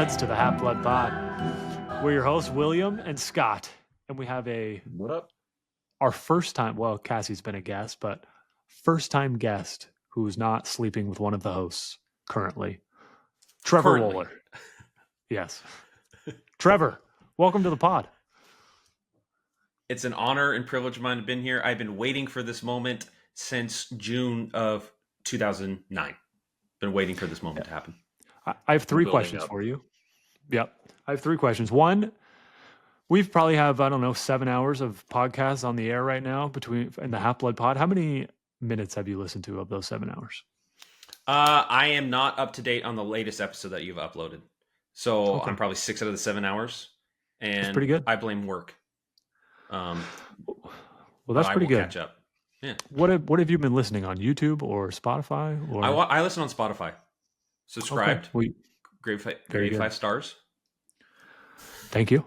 Bloods to the Half Blood Pod. We're your hosts, William and Scott, and we have What up? our first time. Well, Cassie's been a guest, but first time guest who's not sleeping with one of the hosts currently, Trevor Wohler. Yes, Trevor, welcome to the pod. It's an honor and privilege of mine to have been here. I've been waiting for this moment since June of 2009. Been waiting for this moment to happen. I have three questions for you. Yep. I have three questions. One, we've probably have, 7 hours of podcasts on the air right now in the Half Blood Pod. How many minutes have you listened to of those 7 hours? I am not up to date on the latest episode that you've uploaded. So Okay. I'm probably 6 out of the 7 hours. And that's pretty good. I blame work. Well, that's pretty good. Catch up. Yeah. What have you been listening on, YouTube or Spotify? Or I listen on Spotify. Subscribed. Okay. Great 5 stars. Thank you.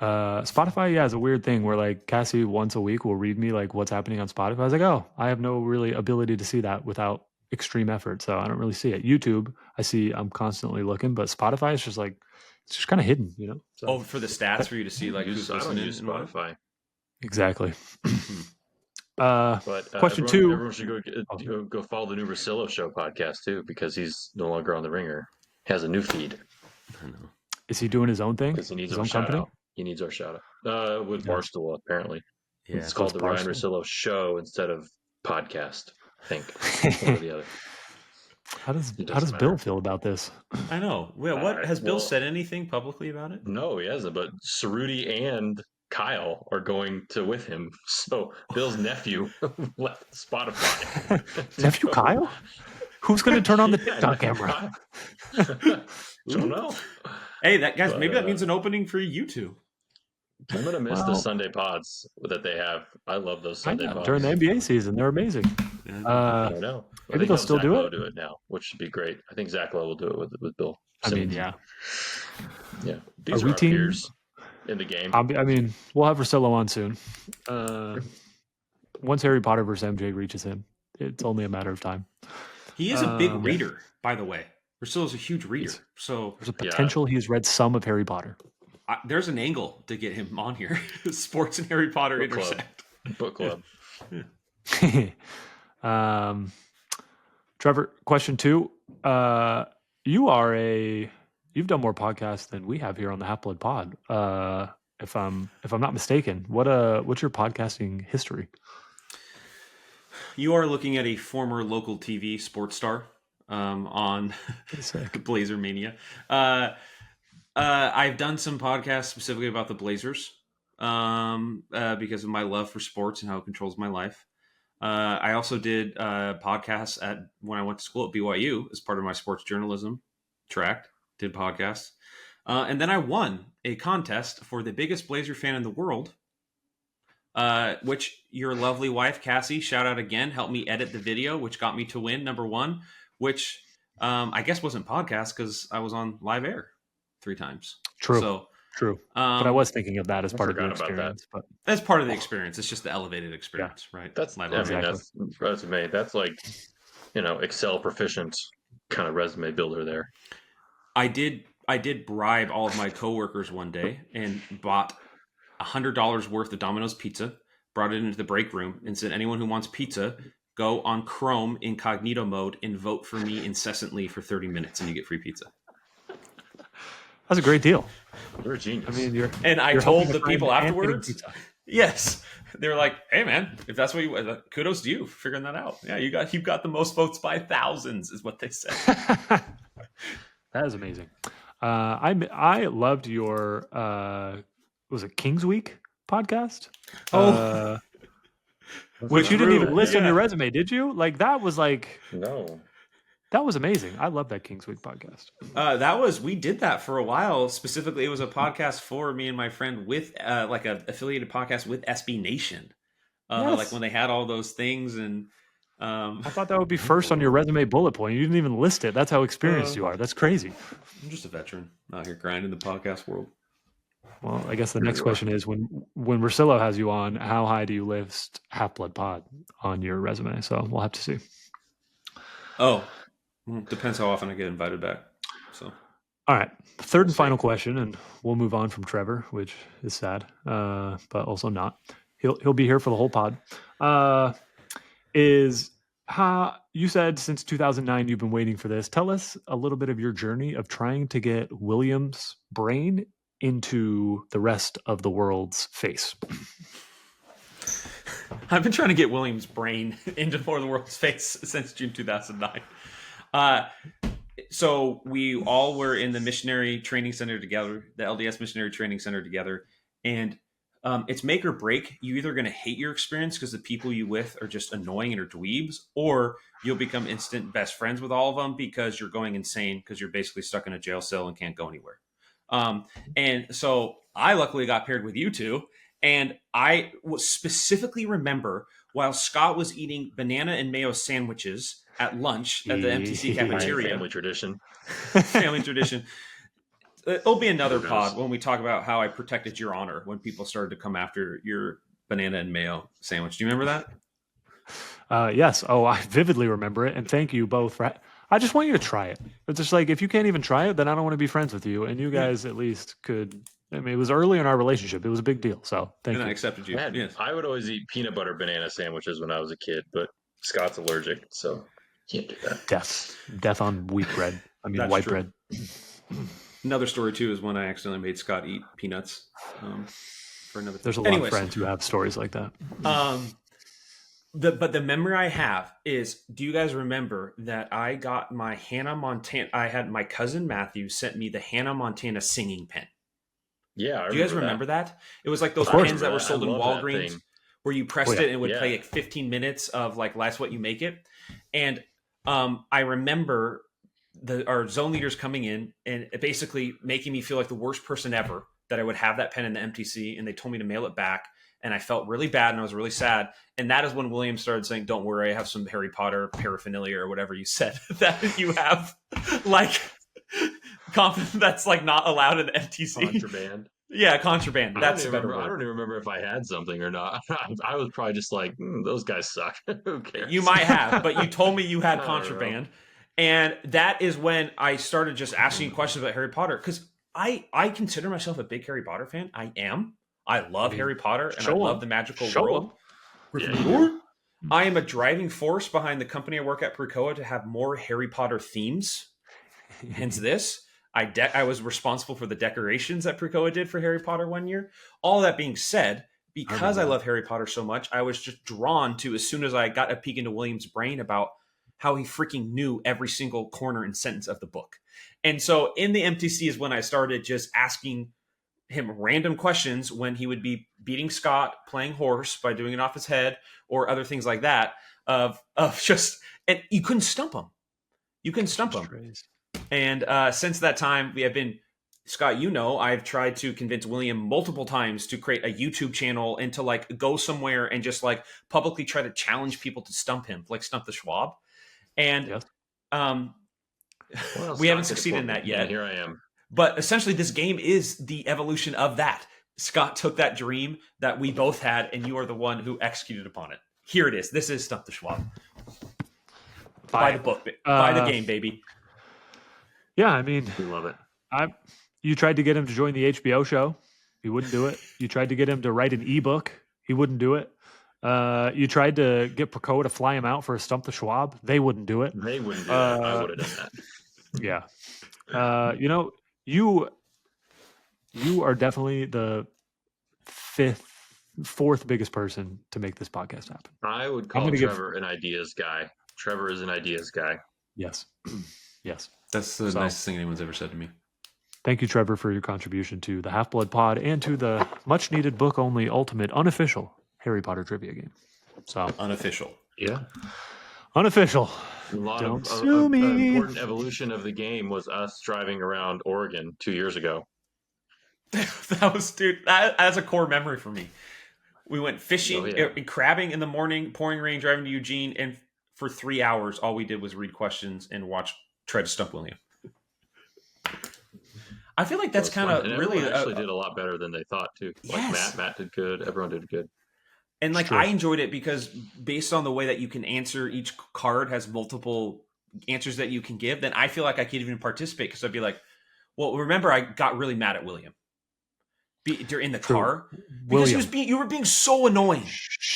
Spotify, is a weird thing where like Cassie once a week will read me like what's happening on Spotify. I was like, oh, I have no really ability to see that without extreme effort, so I don't really see it. YouTube, I'm constantly looking, but Spotify is just like it's just kind of hidden, you know. So, for the stats for you to see like who's listening. I don't use Spotify. Exactly. But question two. Everyone should go follow the new Rosillo Show podcast too, because he's no longer on The Ringer. He has a new feed. I know. Is he doing his own thing? Because he needs his our own shout company? out. He needs our shout out. With Barstool, apparently. Yeah, it's called the Ryan Rosillo Show instead of podcast, I think. One or the other. How does Bill feel about this? I know. Well, has Bill said anything publicly about it? No, he hasn't. But Cerruti and Kyle are going with him. So Bill's nephew left Spotify. Nephew Kyle? Who's going to turn on the TikTok camera? Don't know. Hey, maybe that means an opening for YouTube. I'm going to miss the Sunday pods that they have. I love those Sunday pods. During the NBA season, they're amazing. I don't know. Maybe they'll still do it. Do it now, which should be great. I think Zach Lowe will do it with Bill Simmons. Yeah. These are our peers in the game. We'll have Rosillo on soon. Once Harry Potter versus MJ reaches him, it's only a matter of time. He is a big reader, by the way. Rosillo's a huge reader. So there's a potential he's read some of Harry Potter. There's an angle to get him on here. Sports and Harry Potter intersect. Book club. Trevor, question 2. You've done more podcasts than we have here on the Half Blood Pod. If I'm not mistaken, what's your podcasting history? You are looking at a former local TV sports star on Blazer Mania. I've done some podcasts specifically about the Blazers because of my love for sports and how it controls my life. I also did podcasts when I went to school at BYU as part of my sports journalism track. Did podcasts. And then I won a contest for the biggest Blazer fan in the world, which your lovely wife, Cassie, shout out again, helped me edit the video, which got me to win number 1, which I guess wasn't podcast because I was on live air 3 times. True. But I was thinking of that as part of the experience. But that's part of the experience. It's just the elevated experience, right? That's resume. That's like, Excel proficient kind of resume builder there. I did bribe all of my coworkers one day and bought $100 worth of Domino's pizza, brought it into the break room, and said, anyone who wants pizza, go on Chrome incognito mode and vote for me incessantly for 30 minutes, and you get free pizza. That's a great deal. You're a genius. I told the people afterwards. Yes, they were like, "Hey, man, if that's what you kudos to you for figuring that out. Yeah, you got the most votes by thousands, is what they said." That is amazing. I loved your was it Kings Week podcast? Which you didn't even list on your resume, did you? Like that was like no. That was amazing. I love that Kings Week podcast. We did that for a while. Specifically, it was a podcast for me and my friend with like an affiliated podcast with SB Nation. Like when they had all those things. And I thought that would be first on your resume bullet point. You didn't even list it. That's how experienced you are. That's crazy. I'm just a veteran out here grinding the podcast world. Well, I guess the next question is when Rosillo has you on, how high do you list Half Blood Pod on your resume? So we'll have to see. Oh, depends how often I get invited back. So All right. Third and We'll see. final question, and we'll move on from Trevor, which is sad, but also not. He'll be here for the whole pod. Is how you said since 2009 you've been waiting for this. Tell us a little bit of your journey of trying to get William's brain into the rest of the world's face. I've been trying to get William's brain into more of the world's face since June 2009. So we all were in the missionary training center together, the LDS missionary training center together. And it's make or break. You're either going to hate your experience because the people you with are just annoying and are dweebs, or you'll become instant best friends with all of them because you're going insane because you're basically stuck in a jail cell and can't go anywhere. And so I luckily got paired with you two. And I specifically remember while Scott was eating banana and mayo sandwiches at lunch at the MTC cafeteria. Family tradition. Family tradition. It'll be another pod when we talk about how I protected your honor when people started to come after your banana and mayo sandwich. Do you remember that? Yes. Oh, I vividly remember it. And thank you both for. I just want you to try it. It's just like, if you can't even try it, then I don't want to be friends with you. And you guys at least could. I mean, it was early in our relationship. It was a big deal. So thank you. I accepted you. Yes. I would always eat peanut butter banana sandwiches when I was a kid, but Scott's allergic, so can't do that. Death on wheat bread. I mean, white bread. Another story too is when I accidentally made Scott eat peanuts for another. There's a lot of friends who have stories like that. But the memory I have is, do you guys remember that I got my Hannah Montana? I had my cousin Matthew sent me the Hannah Montana singing pen. Yeah, do you guys remember that? It was like those pens that were sold in Walgreens where you pressed it and it would play like 15 minutes of like Life's What You Make It. And I remember our zone leaders coming in and basically making me feel like the worst person ever that I would have that pen in the MTC, and they told me to mail it back. And I felt really bad and I was really sad. And that is when William started saying, don't worry, I have some Harry Potter paraphernalia or whatever you said that you have like that's like not allowed in the MTC. Contraband. Yeah, contraband. That's a better word. I don't even remember if I had something or not. I was probably just like, those guys suck. Who cares? You might have, but you told me you had contraband. And that is when I started just asking questions about Harry Potter. Because I consider myself a big Harry Potter fan. I am. I love Harry Potter and I love the magical world. I am a driving force behind the company I work at, Precoa, to have more Harry Potter themes. Hence this. I was responsible for the decorations that Precoa did for Harry Potter one year. All that being said, because I love Harry Potter so much, I was just drawn to, as soon as I got a peek into William's brain, about how he freaking knew every single corner and sentence of the book. And so in the MTC is when I started just asking him random questions when he would be beating Scott, playing horse by doing it off his head, or other things like that of just, and you couldn't stump him. You couldn't stump him. And since that time, we have been, Scott, I've tried to convince William multiple times to create a YouTube channel and to like go somewhere and just like publicly try to challenge people to stump him, like stump the Schwab. And we haven't succeeded in that yet. And here I am. But essentially, this game is the evolution of that. Scott took that dream that we both had, and you are the one who executed upon it. Here it is. This is Stump the Schwab. Buy the book. Buy the game, baby. Yeah, I mean, we love it. You tried to get him to join the HBO show. He wouldn't do it. You tried to get him to write an ebook. He wouldn't do it. You tried to get Precoa to fly him out for a Stump the Schwab. They wouldn't do it. They wouldn't do it. I would have done that. Yeah. You are definitely the fourth biggest person to make this podcast happen. I would call Trevor an ideas guy. Trevor is an ideas guy. Yes. Yes. That's the nicest thing anyone's ever said to me. Thank you, Trevor, for your contribution to the Half-Blood Pod and to the much-needed book-only ultimate unofficial Harry Potter trivia game. So unofficial. Yeah. Unofficial. A lot of important evolution of the game was us driving around Oregon 2 years ago. That was, dude, that's a core memory for me. We went fishing, crabbing in the morning, pouring rain, driving to Eugene, and for 3 hours, all we did was read questions and try to stump William. I feel like that's kind of really actually did a lot better than they thought too. Like Matt did good. Everyone did good. And like I enjoyed it because based on the way that you can answer, each card has multiple answers that you can give. Then I feel like I could even participate because I'd be like, Well, remember, I got really mad at William in the True. car because William, you were being so annoying.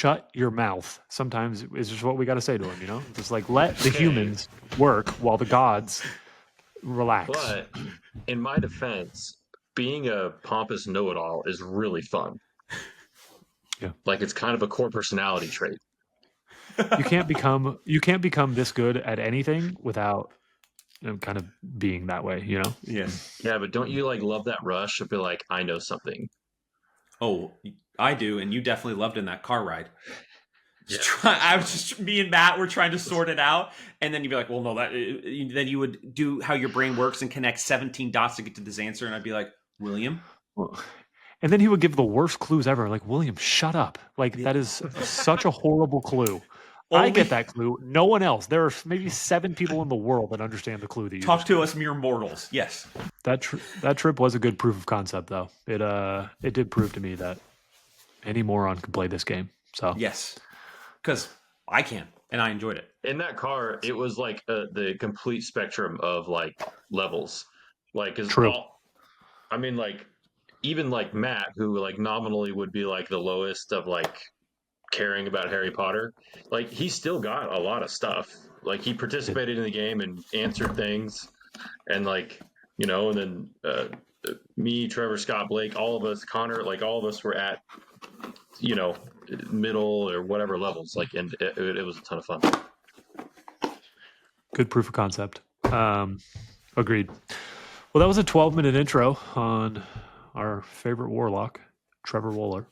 shut your mouth. Sometimes is just what we got to say to him, you know? Just like let the Okay. humans work while the gods relax. But in my defense, being a pompous know-it-all is really fun. Yeah. Like it's kind of a core personality trait. You can't become this good at anything without kind of being that way, you know? Yes. Yeah, but don't you like love that rush of be like, I know something? Oh, I do, and you definitely loved in that car ride. Yeah. Me and Matt were trying to sort it out, and then you'd be like, "Well, no, that." Then you would do how your brain works and connect 17 dots to get to this answer, and I'd be like, "William." Well, and then he would give the worst clues ever. Like, William, shut up. Like, that is such a horrible clue. I Only get that clue. No one else. There are maybe 7 people in the world that understand the clue that you talk just to gave. us mere mortals. Yes. That trip was a good proof of concept, though. It did prove to me that any moron can play this game. So Yes, because I can, and I enjoyed it. In that car, it was like the complete spectrum of like levels. Like, is true. all, I mean, like even like Matt, who like nominally would be like the lowest of like caring about Harry Potter, like he still got a lot of stuff. Like he participated in the game and answered things, and like and then me, Trevor, Scott, Blake, all of us, Connor, like all of us were at you know middle or whatever levels. Like, and it was a ton of fun. Good proof of concept. Agreed. Well, that was a 12-minute intro on our favorite warlock, Trevor Wohler.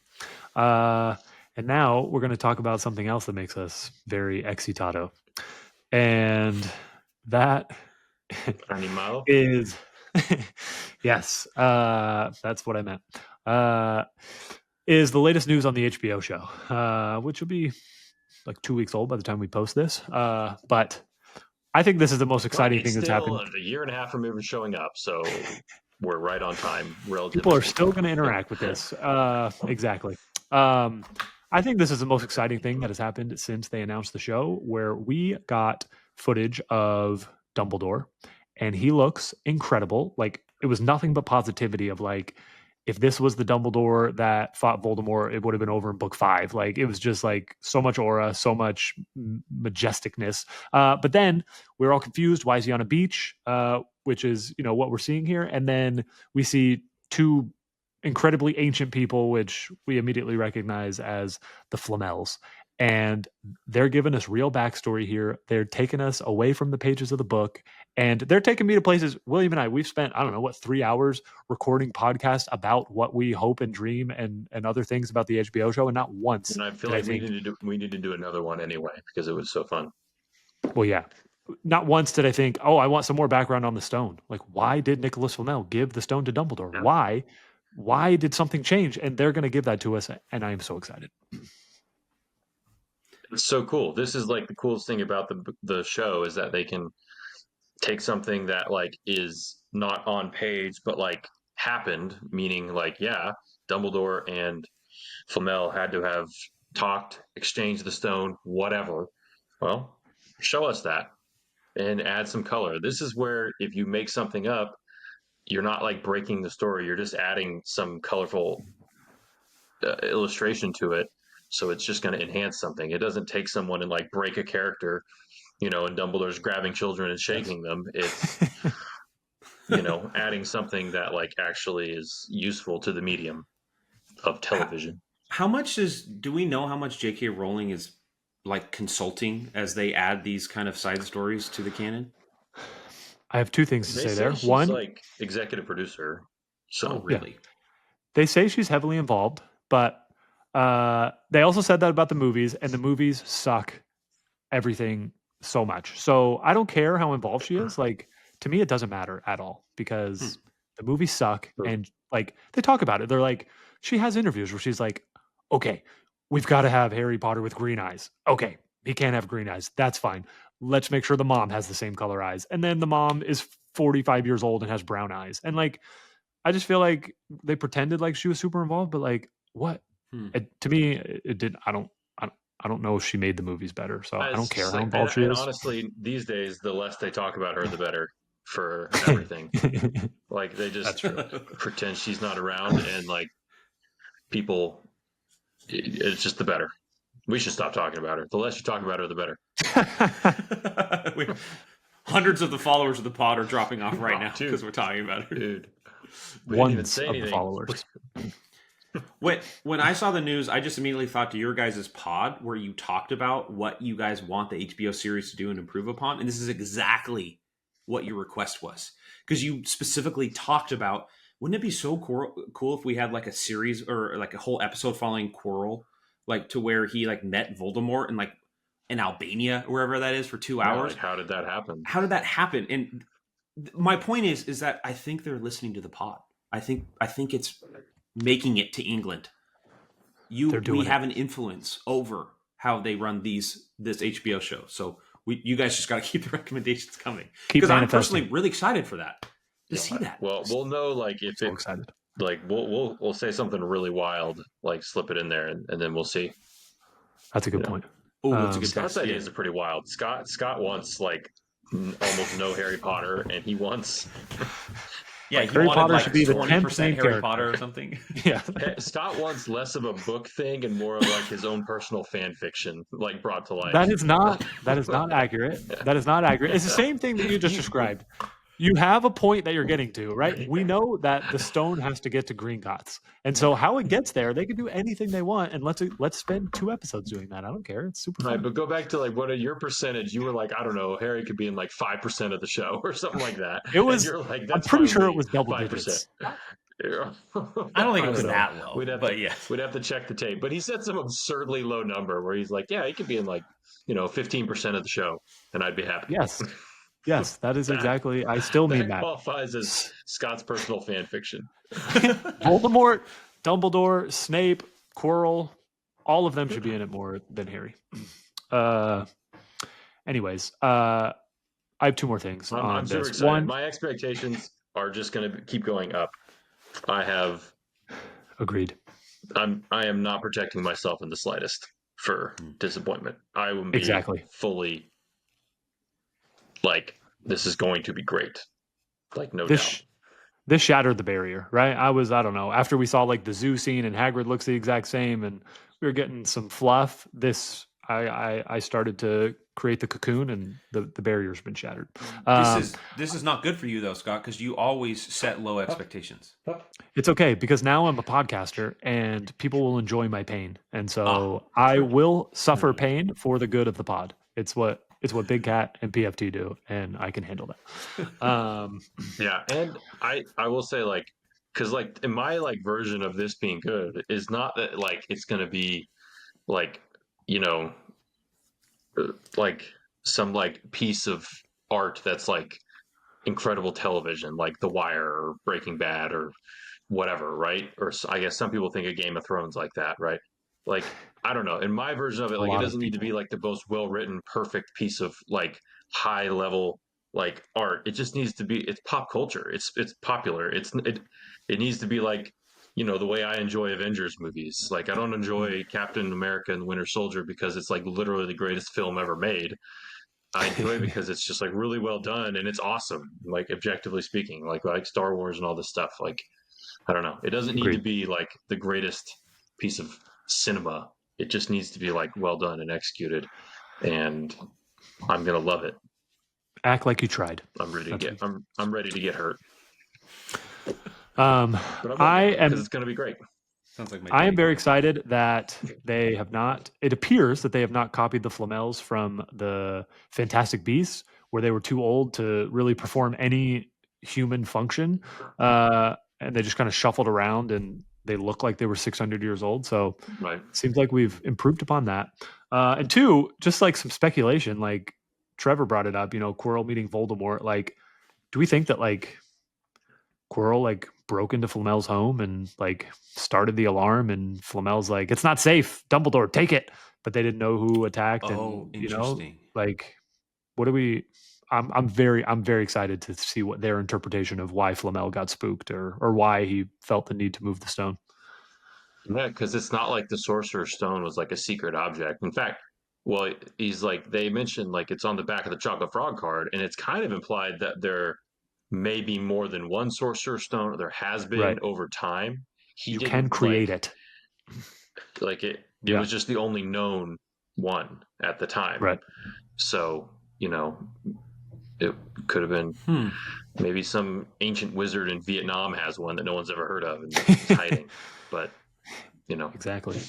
And now we're going to talk about something else that makes us very excitado. And that Animal. is, yes, that's what I meant, is the latest news on the HBO show, which will be like 2 weeks old by the time we post this. But I think this is the most exciting thing that's happened. A year and a half removed showing up, so we're right on time. Relatively, People are still going to interact with this. Exactly. I think this is the most exciting thing that has happened since they announced the show, where we got footage of Dumbledore, and he looks incredible. Like, it was nothing but positivity of like, if this was the Dumbledore that fought Voldemort, it would have been over in book 5. Like, it was just like so much aura, so much majesticness. But then we were all confused. Why is he on a beach? Which is, what we're seeing here. And then we see 2 incredibly ancient people, which we immediately recognize as the Flamels. And they're giving us real backstory here. They're taking us away from the pages of the book, and they're taking me to places. William and I, we've spent, I don't know, 3 hours recording podcasts about what we hope and dream and other things about the HBO show. And not once. and I feel like we need to do another one anyway because it was so fun. Well, yeah. Not once did I think, oh, I want some more background on the stone. Like, why did Nicholas Flamel give the stone to Dumbledore? Yeah. Why did something change? And they're going to give that to us, and I am so excited. It's so cool. This is like the coolest thing about the show is that they can take something that like is not on page but like happened, meaning like Dumbledore and Flamel had to have talked, exchanged the stone, whatever. Well, show us that and add some color. This is where if you make something up, you're not like breaking the story. You're just adding some colorful illustration to it. So it's just going to enhance something. It doesn't take someone and like break a character, and Dumbledore's grabbing children and shaking them. It's, adding something that like actually is useful to the medium of television. How much do we know how much J.K. Rowling is like consulting as they add these kind of side stories to the canon? I have 2 things to They say say there. she's One, like executive producer. So really? Yeah. They say she's heavily involved, but they also said that about the movies, and the movies suck everything so much. So I don't care how involved she is. Like, to me, it doesn't matter at all because the movies suck. True. And like, they talk about it. They're like, she has interviews where she's like, okay, we've got to have Harry Potter with green eyes. Okay, he can't have green eyes. That's fine. Let's make sure the mom has the same color eyes. And then the mom is 45 years old and has brown eyes. And like, I just feel like they pretended like she was super involved, but like, what? To me, it did. I don't know if she made the movies better, so I don't care how involved she is. And honestly, these days, the less they talk about her, the better for everything. Like they just That's true. pretend she's not around, and like people, it's just the better. We should stop talking about her. The less you talk about her, the better. Hundreds of the followers of the pod are dropping off right now Dude. because we're talking about her. Dude, we didn't even Ones say of the anything. followers. When I saw the news, I just immediately thought to your guys' pod where you talked about what you guys want the HBO series to do and improve upon. And this is exactly what your request was. Because you specifically talked about, wouldn't it be so cool if we had like a series or like a whole episode following Quirrell, like to where he like met Voldemort in Albania, wherever that is, for 2 hours. Like, how did that happen? How did that happen? And my point is that I think they're listening to the pod. I think it's making it to England. We have an influence over how they run this HBO show. So you guys just got to keep the recommendations coming, because I'm personally really excited for that to see that. Well, we'll know like if so excited. Like we'll say something really wild, like slip it in there, and then we'll see. That's a good point. Oh, that's a good Scott's ideas are pretty wild. Scott wants like almost no Harry Potter, and he wants. Yeah, like Harry Potter should be the 20% Harry Potter or something. Yeah, Scott wants less of a book thing and more of like his own personal fan fiction, like brought to life. that is not accurate. That is not accurate. It's the same thing that you just described. You have a point that you're getting to, right? We know that the stone has to get to Gringotts, and so how it gets there, they can do anything they want, and let's spend 2 episodes doing that. I don't care. It's super fun. Right, but go back to like what are your percentage? You were like, I don't know, Harry could be in like 5% of the show or something like that. It was. You're like, I'm pretty sure it was double digits. I don't think it was that low. We'd have to check the tape. But he said some absurdly low number where he's like, yeah, he could be in like 15% of the show, and I'd be happy. Yes, that is exactly. I still mean that. Qualifies as Scott's personal fan fiction. Voldemort, Dumbledore, Snape, Quirrell, all of them should be in it more than Harry. Anyways, I have 2 more things. I'm super excited. One, my expectations are just going to keep going up. I have agreed. I am not protecting myself in the slightest for disappointment. I will be fully like, this is going to be great. Like, no doubt. This shattered the barrier, right? I don't know, after we saw like the zoo scene and Hagrid looks the exact same and we were getting some fluff, I started to create the cocoon, and the barrier's been shattered. This is not good for you though, Scott, because you always set low expectations. It's okay, because now I'm a podcaster and people will enjoy my pain. And so I will suffer pain for the good of the pod. It's what Big Cat and PFT do, and I can handle that. Yeah, and I will say, like, because like in my like version of this being good is not that like it's gonna be like like some like piece of art that's like incredible television, like The Wire or Breaking Bad or whatever, right? Or I guess some people think of Game of Thrones like that, right? Like, I don't know. In my version of it, like, it doesn't need to be like the most well-written, perfect piece of like high-level like art. It just needs to be. It's pop culture. It's popular. It needs to be like the way I enjoy Avengers movies. Like, I don't enjoy Captain America and the Winter Soldier because it's like literally the greatest film ever made. I enjoy it because it's just like really well done and it's awesome. Like, objectively speaking, like Star Wars and all this stuff. Like, I don't know. It doesn't need to be like the greatest piece of cinema. It just needs to be like well done and executed, and I'm gonna love it. Act like you tried. I'm ready to get hurt. But I am, because it's gonna be great. Sounds like I am very excited that they have not. It appears that they have not copied the Flamels from the Fantastic Beasts, where they were too old to really perform any human function, and they just kind of shuffled around and they look like they were 600 years old. So it seems like we've improved upon that. And 2, just like some speculation, like Trevor brought it up, Quirrell meeting Voldemort. Like, do we think that like Quirrell like broke into Flamel's home and like started the alarm, and Flamel's like, it's not safe, Dumbledore, take it, but they didn't know who attacked? And interesting. Like, what do we? I'm very excited to see what their interpretation of why Flamel got spooked or why he felt the need to move the stone. Yeah, because it's not like the Sorcerer's Stone was like a secret object. In fact, he's like, they mentioned like it's on the back of the Chocolate Frog card, and it's kind of implied that they're maybe more than one Sorcerer's Stone. There has been Right. over time. He You didn't can create like it. like it. It Yeah. was just the only known one at the time. Right. So it could have been maybe some ancient wizard in Vietnam has one that no one's ever heard of and is hiding. But Exactly.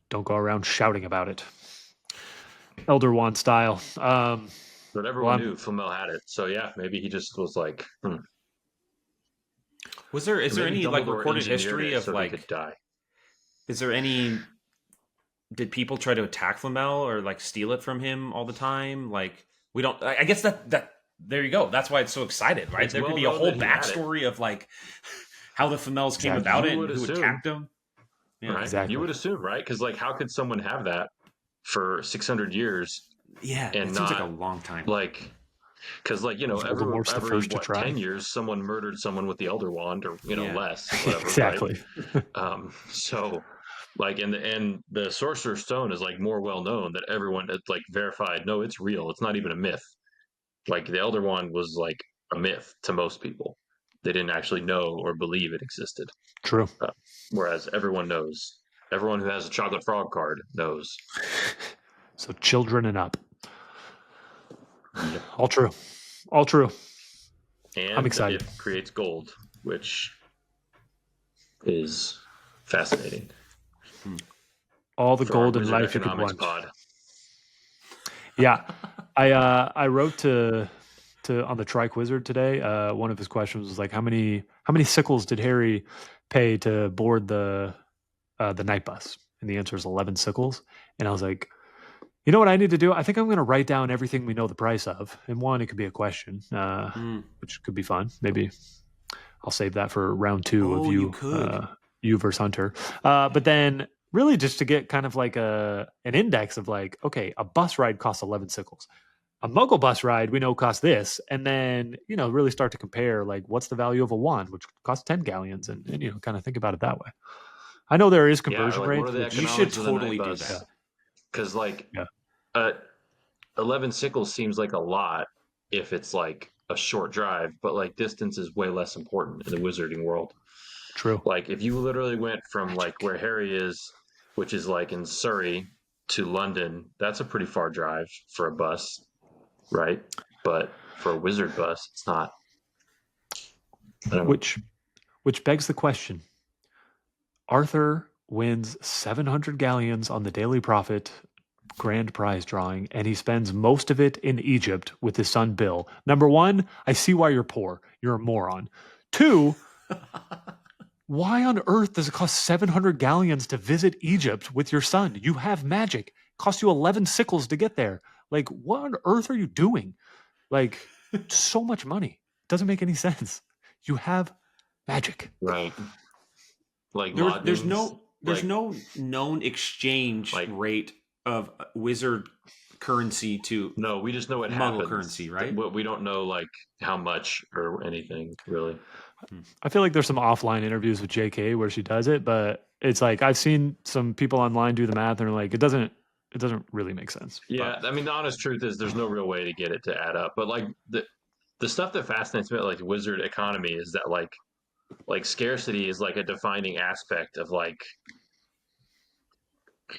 Don't go around shouting about it. Elder Wand style. but everyone knew Flamel had it. So yeah, maybe he just was like, is there any like Dumbledore recorded engineered history it of so he like? could die. Is there any? Did people try to attack Flamel or like steal it from him all the time? Like we don't. I guess that there you go. That's why it's so excited, right? It's There could well be a known whole that he had it. backstory of like how the Flamels came Exactly. about You it and would who assume. attacked them. Yeah. Right? Exactly. You would assume, right? Because like, how could someone have that for 600 years? Yeah, and it seems like a long time. Like, because like Voldemort's the first to try. 10 years, someone murdered someone with the Elder Wand, or less, whatever. Exactly. Right? So, like, and the Sorcerer's Stone is like more well known that everyone it's like verified. No, it's real. It's not even a myth. Like the Elder Wand was like a myth to most people. They didn't actually know or believe it existed. True. Whereas everyone knows. Everyone who has a chocolate frog card knows. So children and up. All true. All true. And I'm excited. It creates gold, which is fascinating. All the For our gold in Wizard life you could Economics want. pod. Yeah. I wrote to on the Trike Wizard today. One of his questions was like, how many sickles did Harry pay to board the night bus? And the answer is 11 sickles. And I was like, you know what I need to do? I think I'm going to write down everything we know the price of. And one, it could be a question, which could be fun. Maybe I'll save that for round 2 of you versus Hunter. But then really just to get kind of like an index of like, okay, a bus ride costs 11 sickles. A Muggle bus ride we know costs this, and then really start to compare like what's the value of a wand, which costs 10 galleons, and kind of think about it that way. I know there is conversion rates. You should totally do that. Because 11 sickles seems like a lot if it's like a short drive, but like distance is way less important in the wizarding world. True. Like if you literally went from like where Harry is, which is like in Surrey, to London, that's a pretty far drive for a bus, right? But for a wizard bus, it's not. Which begs the question: Arthur wins 700 galleons on the Daily Prophet grand prize drawing, and he spends most of it in Egypt with his son Bill. Number one, I see why you're poor. You're a moron. 2, why on earth does it cost 700 galleons to visit Egypt with your son? You have magic. It costs you 11 sickles to get there. Like, what on earth are you doing? Like, so much money. It doesn't make any sense. You have magic. Right. Like there's no known exchange rate of wizard currency to we just know it Muggle happens. Currency, right? We don't know like how much or anything really. I feel like there's some offline interviews with JK where she does it, but it's like I've seen some people online do the math and they're like, it doesn't really make sense. Yeah, but. I mean the honest truth is there's no real way to get it to add up. But like the stuff that fascinates me about like the wizard economy is that like scarcity is like a defining aspect of like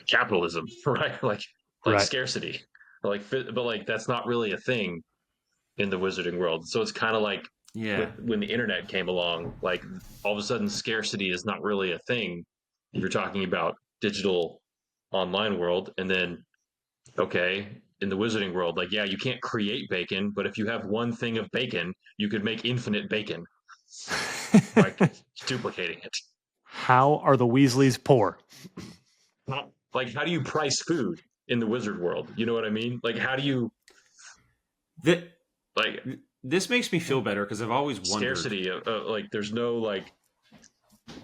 capitalism, right? Like Right. scarcity, but like that's not really a thing in the wizarding world. So it's kind of like when the internet came along, like all of a sudden scarcity is not really a thing if you're talking about digital online world. And then in the wizarding world, like you can't create bacon, but if you have one thing of bacon, you could make infinite bacon. Like duplicating it. How are the Weasleys poor? Like, how do you price food in the wizard world? You know what I mean? Like, how do you? This makes me feel better because I've always wondered. Scarcity. Like, there's no like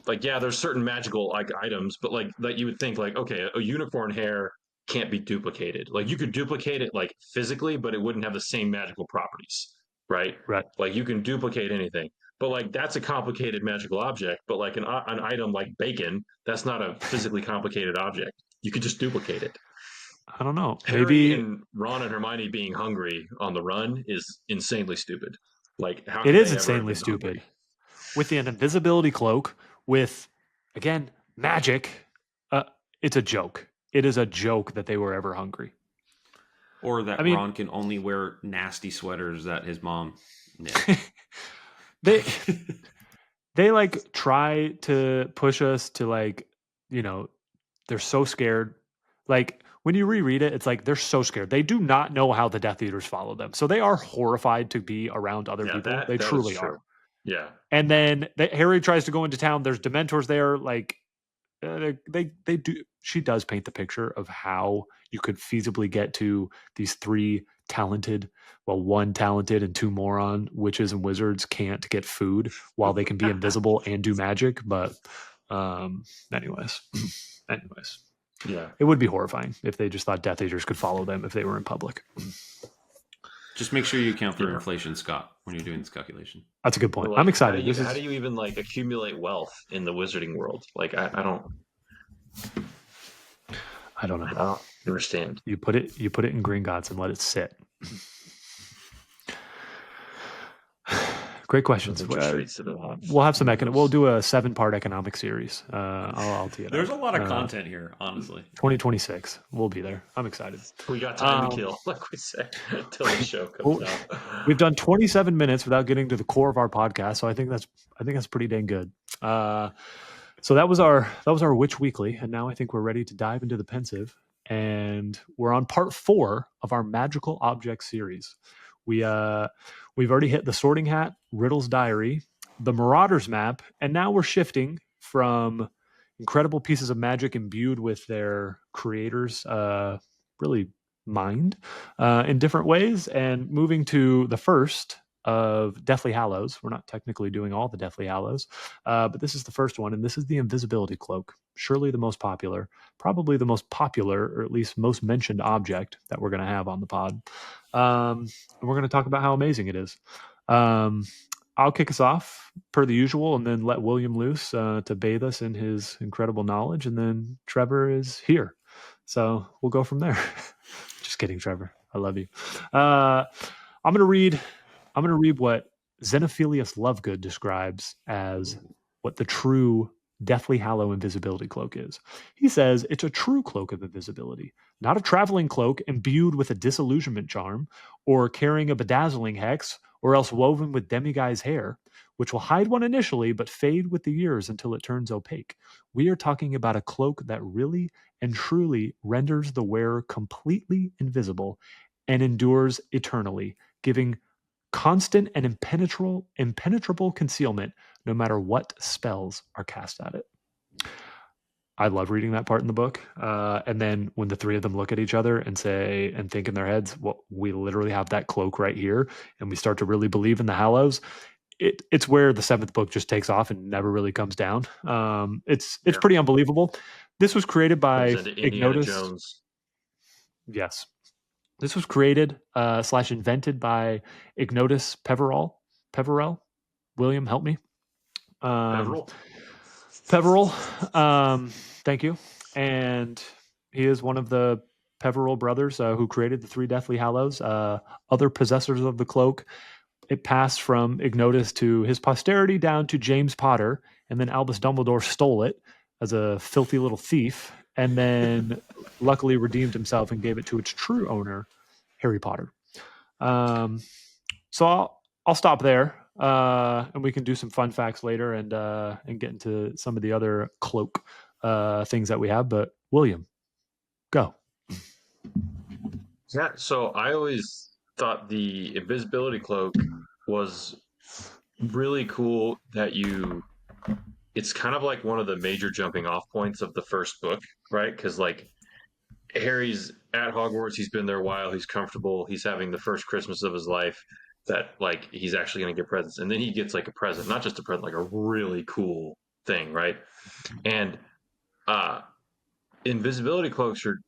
there's certain magical like items, but like that you would think like, okay, a unicorn hair can't be duplicated. Like, you could duplicate it like physically, but it wouldn't have the same magical properties, right? Right. Like, you can duplicate anything. But like that's a complicated magical object. But like an item like bacon, that's not a physically complicated object. You could just duplicate it. I don't know. Harry Maybe and Ron and Hermione being hungry on the run is insanely stupid. Like, how It could is they ever have insanely been stupid. hungry? With an invisibility cloak, with, again, magic, it's a joke. It is a joke that they were ever hungry. Or that I mean, Ron can only wear nasty sweaters that his mom knit. they like try to push us to like, you know, they're so scared. Like when you reread it, it's like they're so scared. They do not know how the Death Eaters follow them. So they are horrified to be around other Yeah, people. They that is truly true. are. Yeah. And then Harry tries to go into town. There's Dementors there. Like they do. She does paint the picture of how you could feasibly get to these three talented, well, one talented and two moron witches and wizards can't get food while they can be invisible and do magic. But, anyways, Yeah. it would be horrifying if they just thought Death Eaters could follow them if they were in public. Just make sure you account for inflation, Scott, when you're doing this calculation. That's a good point. Like, I'm excited. How do you even like accumulate wealth in the wizarding world? Like, I don't understand. You put it in Gringotts and let it sit. Great questions. We'll have some we'll do a 7-part economic series. I'll tee it There's up. a lot of content here, honestly. 2026. We'll be there. I'm excited. We got time to kill, like we said, until the show comes out. We've done 27 minutes without getting to the core of our podcast, so I think that's pretty dang good. So that was our Witch Weekly, and now I think we're ready to dive into the pensive, and we're on part 4 of our magical object series. We've already hit the Sorting Hat, Riddle's Diary, the Marauders map, and now we're shifting from incredible pieces of magic imbued with their creators' really mind in different ways, and moving to the first of Deathly Hallows. We're not technically doing all the Deathly Hallows, but this is the first one, and this is the Invisibility Cloak. Surely the most popular, probably the most popular, or at least most mentioned object that we're going to have on the pod. And we're going to talk about how amazing it is. I'll kick us off per the usual, and then let William loose to bathe us in his incredible knowledge. And then Trevor is here, so we'll go from there. Just kidding, Trevor. I love you. I'm gonna read what Xenophilius Lovegood describes as what the true Deathly Hallow invisibility cloak is. He says it's a true cloak of invisibility, not a traveling cloak imbued with a disillusionment charm, or carrying a bedazzling hex, or else woven with demiguise hair, which will hide one initially but fade with the years until it turns opaque. We are talking about a cloak that really and truly renders the wearer completely invisible and endures eternally, giving constant and impenetrable concealment no matter what spells are cast at it. I love reading that part in the book. And then when the three of them look at each other and say and think in their heads, well, we literally have that cloak right here, and we start to really believe in the Hallows. It's where the 7th book just takes off and never really comes down. It's pretty unbelievable. This was created by Indiana Ignotus. Jones. Yes. This was created / invented by Ignotus Peverell. William, help me. Peverell. Thank you. And he is one of the Peverell brothers who created the 3 Deathly Hallows. Other possessors of the cloak. It passed from Ignotus to his posterity down to James Potter, and then Albus Dumbledore stole it as a filthy little thief, and then luckily redeemed himself and gave it to its true owner, Harry Potter. So I'll stop there, and we can do some fun facts later and get into some of the other cloak things that we have. But William, go. Yeah, so I always thought the invisibility cloak was really cool that it's kind of like one of the major jumping off points of the first book, right? Because like Harry's at Hogwarts, he's been there a while, he's comfortable, he's having the first Christmas of his life that like he's actually going to get presents, and then he gets like a present, not just a present, like a really cool thing, right? And invisibility cloaks are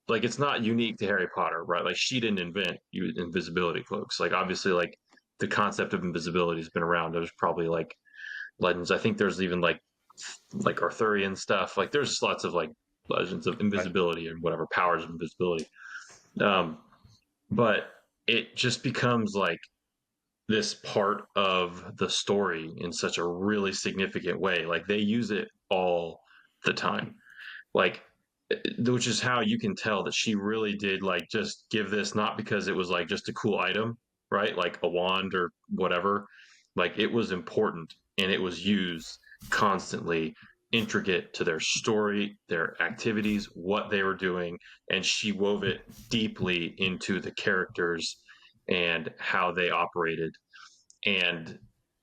like, it's not unique to Harry Potter, right? Like she didn't invent invisibility cloaks. Like obviously, like the concept of invisibility has been around. There's probably like legends. I think there's even like Arthurian stuff. Like there's lots of like legends of invisibility and whatever powers of invisibility. But it just becomes like this part of the story in such a really significant way. Like they use it all the time. Like which is how you can tell that she really did like just give this not because it was like just a cool item, right? Like a wand or whatever. Like it was important and it was used constantly, intricate to their story, their activities, what they were doing, and she wove it deeply into the characters and how they operated. And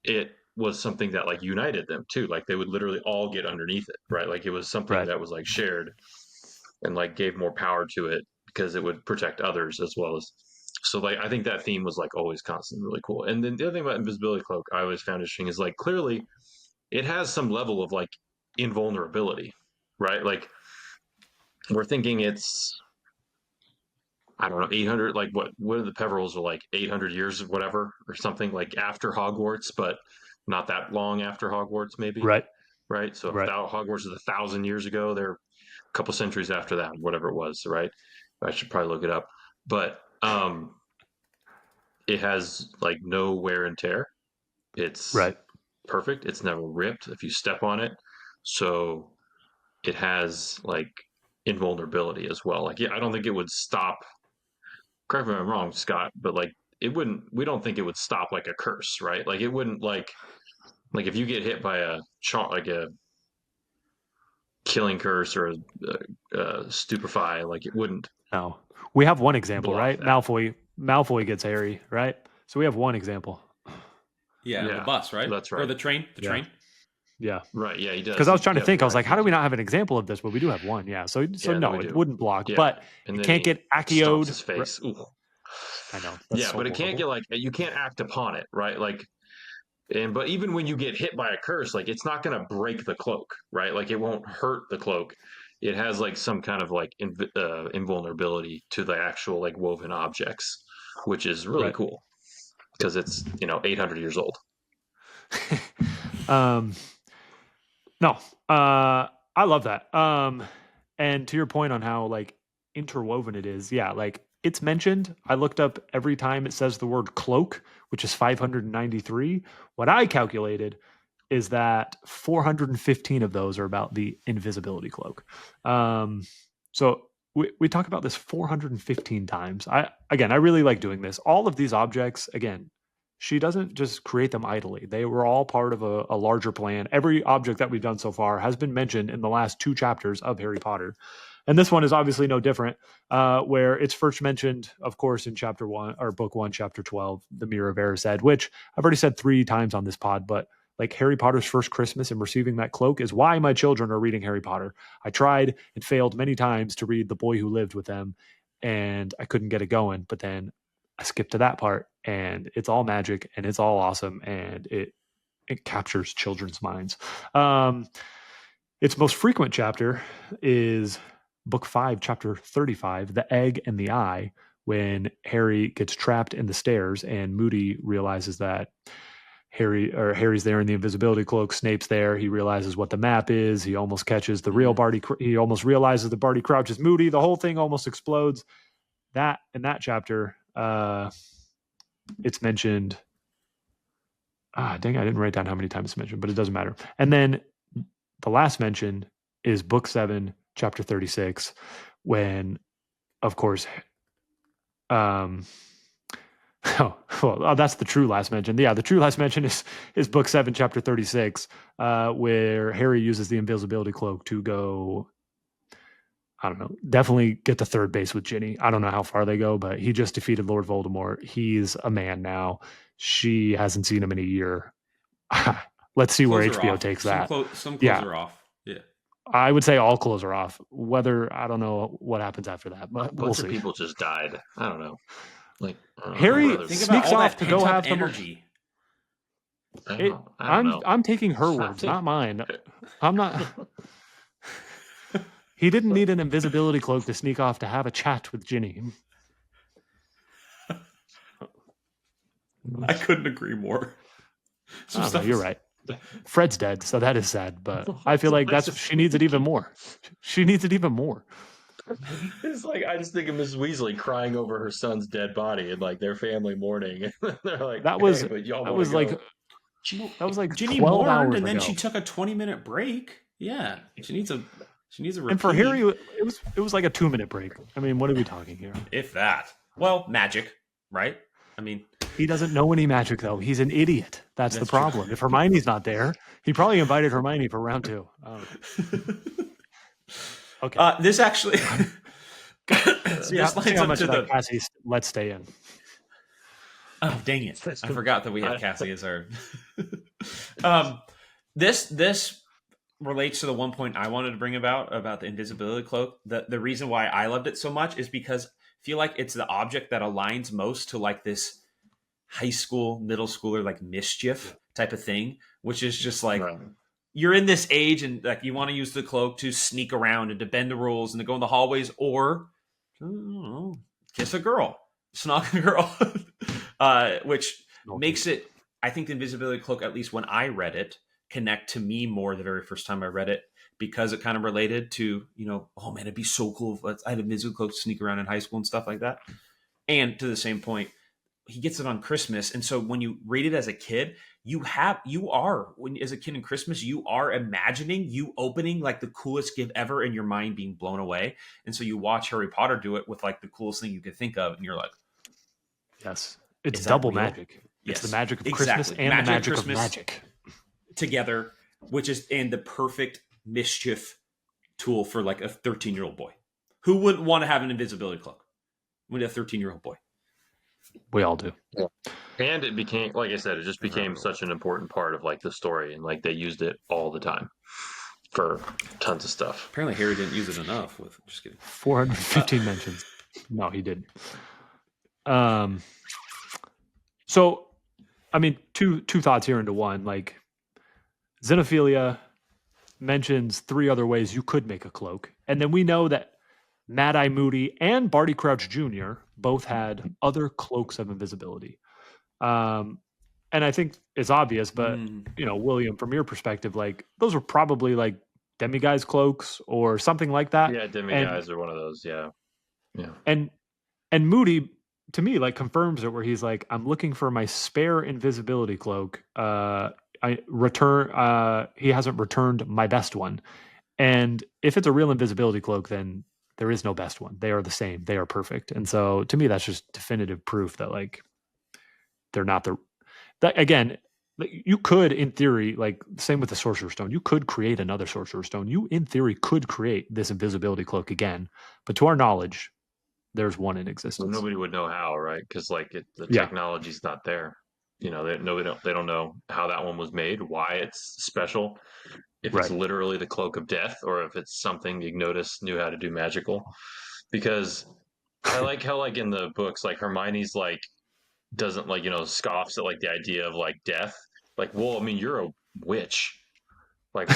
it was something that like united them too. Like they would literally all get underneath it, right? Like it was something Right. that was like shared and like gave more power to it because it would protect others as well as. So like I think that theme was like always constant, really cool. And then the other thing about Invisibility Cloak I always found interesting is like clearly it has some level of like invulnerability, right? Like we're thinking it's I don't know 800 like what are the Peverils are like 800 years of whatever or something like after Hogwarts, but not that long after Hogwarts maybe, Right. right? So if Right. Hogwarts is 1,000 years ago, they're a couple centuries after that, whatever it was, right? I should probably look it up, but it has like no wear and tear. It's Right. perfect. It's never ripped if you step on it. So it has like invulnerability as well. Like, yeah, I don't think it would stop. Correct me if I'm wrong, Scott, but like it wouldn't. We don't think it would stop like a curse, right? Like it wouldn't like if you get hit by like a killing curse or a stupefy, like it wouldn't No. We have one example, block right? that. Malfoy gets Harry, right? So we have one example. Yeah, the Yeah, bus, right? that's Or right. the train. The Yeah. train. Yeah. Right. Yeah, he Because does. I was trying to Yeah, think, I was right. like, how do we not have an example of this? But we do have one. Yeah. So Yeah, then no, we it do. wouldn't block, Yeah, but and it then can't he get stomps acioed. his face. Ooh. I know. That's Yeah, so but it can't get horrible. like you can't act upon it, right? Like, and but even when you get hit by a curse, like it's not going to break the cloak, right? Like it won't hurt the cloak. It has like some kind of like invulnerability to the actual like woven objects, which is really Right. cool because it's 800 years old. um no. I love that. And to your point on how like interwoven it is, yeah, like it's mentioned. I looked up every time it says the word cloak, which is 593. What I calculated is that 415 of those are about the invisibility cloak. So we talk about this 415 times. I really like doing this. All of these objects, again, she doesn't just create them idly. They were all part of a larger plan. Every object that we've done so far has been mentioned in the last 2 chapters of Harry Potter. And this one is obviously no different, where it's first mentioned, of course, in chapter 1 or book 1, chapter 12, the Mirror of Erised, which I've already said 3 times on this pod, but like Harry Potter's first Christmas and receiving that cloak is why my children are reading Harry Potter. I tried and failed many times to read The Boy Who Lived with Them, and I couldn't get it going. But then I skipped to that part, and it's all magic and it's all awesome, and it captures children's minds. Its most frequent chapter is book 5, chapter 35, The Egg and the Eye, when Harry gets trapped in the stairs and Moody realizes that Harry's there in the invisibility cloak. Snape's there. He realizes what the map is. He almost catches the real Barty. He almost realizes the Barty Crouch is Moody. The whole thing almost explodes. That in that chapter, it's mentioned. Dang, I didn't write down how many times it's mentioned, but it doesn't matter. And then the last mention is book 7, chapter 36, when, of course, that's the true last mention. Yeah, the true last mention is book 7, chapter 36, where Harry uses the invisibility cloak to go. I don't know. Definitely get to third base with Ginny. I don't know how far they go, but he just defeated Lord Voldemort. He's a man now. She hasn't seen him in a year. Let's see where Clothes are HBO off. takes Some that. clothes Yeah, are off. Yeah. I would say all clothes are off. Whether I don't know what happens after that, A but we'll bunch of see. people just died. I don't know. Like I don't know. Harry Think about sneaks all off that to go pent up have them. energy. I don't know. I'm taking her words, not mine. I'm not. He didn't need an invisibility cloak to sneak off to have a chat with Ginny. I couldn't agree more. Some stuff you're right. Fred's dead, so that is sad. But I feel like she needs it even more. She needs it even more. It's like I just think of Mrs. Weasley crying over her son's dead body and like their family mourning. And they're like, That "Hey, was but y'all that want to was like go?" that was like Ginny 12 mourned, hours and then she ago. took a 20-minute break. Yeah, she needs a reprieve. And for Harry, it was like a 2-minute break. I mean, what are we talking here? If that. Well, magic, right? I mean, He doesn't know any magic though. He's an idiot. That's the That's true. problem. If Hermione's not there, he probably invited Hermione for round 2. Okay. this actually. See this how lines up much to of that the. Cassie let's stay in. Oh, dang it! I forgot that we had Cassie as our. This relates to the one point I wanted to bring about the invisibility cloak. The reason why I loved it so much is because I feel like it's the object that aligns most to like this high school, middle schooler, like mischief type of thing, which is just like you're in this age and like you want to use the cloak to sneak around and to bend the rules and to go in the hallways or I don't know, kiss a girl, snog a girl, which makes it. I think the invisibility cloak, at least when I read it, connect to me more the very first time I read it because it kind of related to, oh man, it'd be so cool if I had a invisibility cloak to sneak around in high school and stuff like that. And to the same point, he gets it on Christmas. And so when you read it as a kid, as a kid in Christmas, you are imagining you opening like the coolest gift ever and your mind being blown away. And so you watch Harry Potter do it with like the coolest thing you could think of. And you're like, yes, it's double magic. Yes, it's the magic of Christmas and the magic of magic together, which is and the perfect mischief tool for like a 13-year-old boy. Who wouldn't want to have an invisibility cloak? With a 13-year-old boy. We all do. Yeah. And it became, like I said, it just became such an important part of like the story, and like they used it all the time for tons of stuff. Apparently, Harry didn't use it enough. Just kidding. 415 mentions. No, he didn't. So, I mean, two thoughts here into one. Like, Xenophilia mentions 3 other ways you could make a cloak, and then we know that Mad-Eye Moody and Barty Crouch Jr. both had other cloaks of invisibility. And I think it's obvious, but William, from your perspective, like those were probably like demiguise cloaks or something like that. Yeah, demiguise are one of those. Yeah. And Moody, to me, like confirms it where he's like, I'm looking for my spare invisibility cloak. He hasn't returned my best one. And if it's a real invisibility cloak, then there is no best one. They are the same. They are perfect. And so to me, that's just definitive proof that like they're not again, you could, in theory, like same with the Sorcerer's Stone, you could create another Sorcerer's Stone. You, in theory, could create this invisibility cloak again. But to our knowledge, there's one in existence. Well, nobody would know how, right? Because like the technology's not there. They don't know how that one was made, why it's special, if it's literally the cloak of death, or if it's something Ignotus knew how to do magical. Because I like how like in the books, like Hermione's like doesn't like scoffs at like the idea of like death. Like, well, I mean, you're a witch. Like,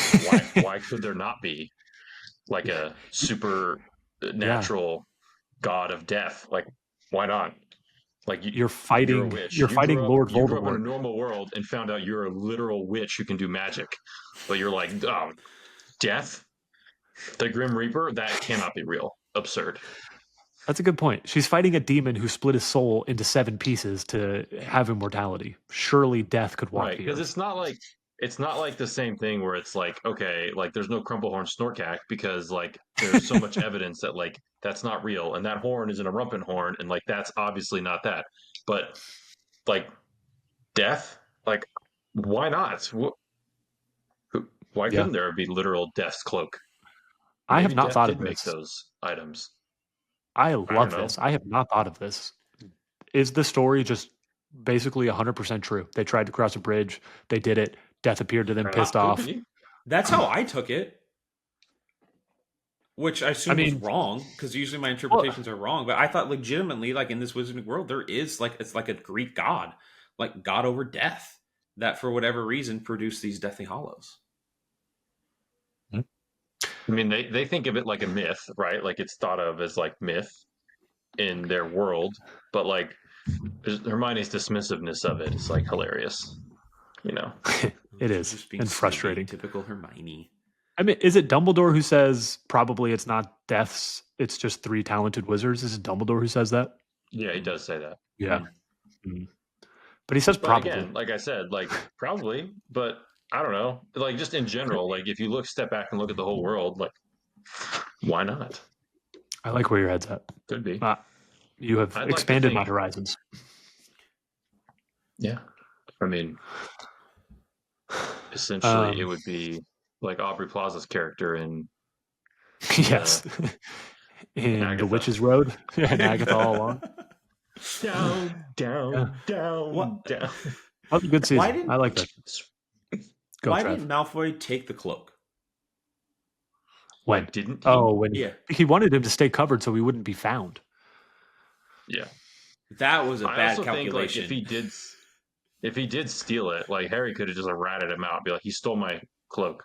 why could there not be like a supernatural god of death? Like, why not? Like you're fighting, you're a witch. You're fighting Lord Voldemort. You grew up in a normal world and found out you're a literal witch who can do magic, but you're like, death, the Grim Reaper, that cannot be real. Absurd. That's a good point. She's fighting a demon who split his soul into 7 pieces to have immortality. Surely death could walk because it's not like the same thing where it's like, okay, like there's no Crumplehorn Snorkack because like there's so much evidence that like that's not real, and that horn isn't a Rumpin horn, and like that's obviously not that. But like death, like why not? Why couldn't there be literal death's cloak? I have not thought of make those items. I love this. I have not thought of this. Is the story just basically 100% true? They tried to cross a bridge. They did it. Death appeared to them, pissed off. That's how I took it. Which I assume was wrong, because usually my interpretations are wrong. But I thought legitimately, like in this wizarding world, there is like it's like a Greek god, like god over death, that for whatever reason produced these Deathly Hallows. I mean, they think of it like a myth, right? Like it's thought of as like myth in their world, but like Hermione's dismissiveness of it is like hilarious, It is, and frustrating. Typical Hermione. I mean, is it Dumbledore who says probably it's not deaths, it's just 3 talented wizards? Is it Dumbledore who says that? Yeah, he does say that. Yeah. Mm. But he says But probably. again, like I said, like probably, but I don't know. Like just in general, like if you step back and look at the whole world, like why not? I like where your head's at. Could be. You have I'd like to expanded my think- horizons. Yeah. I mean, essentially, it would be like Aubrey Plaza's character in Yes. In The Agatha. Witch's Road. And Agatha all along. down, down, down, What? down. That was a good Why season. didn't- I like that. Go, Why Trev. didn't Malfoy take the cloak? When? Didn't he? Oh, when Yeah. he wanted him to stay covered so he wouldn't be found. Yeah. That was a I bad also think like calculation. if he did steal it, like Harry could have just ratted him out, be like, he stole my cloak,